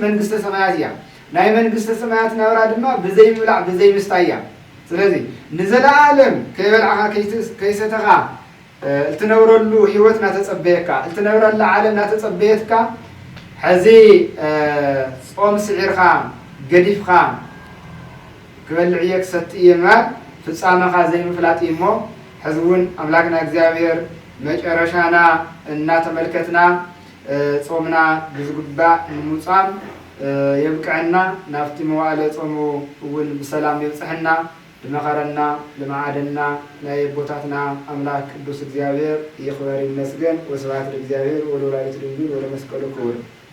መንግስተ ሰማያት ያ ናይ መንግስተ ሰማያት ናብራ ድማ በዘይ ምብላዕ በዘይ ምስታያ ስለዚህ ንዘላለም ከይበልዓኻ ከይሰተኻ እትነብረሉ ህይወትና ተጸበየካ እትነብረሉ ዓለምና ተጸበየትካ ሕዚ ጾም ስዒርኻ ገዲፍኻ ክበልዕየ ክሰትየ ማል ፍጻመኻ ዘይምፍላጥ እሞ ሕዝቡን አምላክና እግዚአብሔር መጨረሻና እናተመልከትና ጾምና ብዝግባእ ንሙጻም يبقعنا نافتي موالة صمو ول بسلام يبصحنا بمخرنا لمعادنا لا يبوتاتنا أملاك دوس እግዚአብሔር يخبر المسجن وسبات እግዚአብሔር ولولاية الإنجيل ولمسكال كور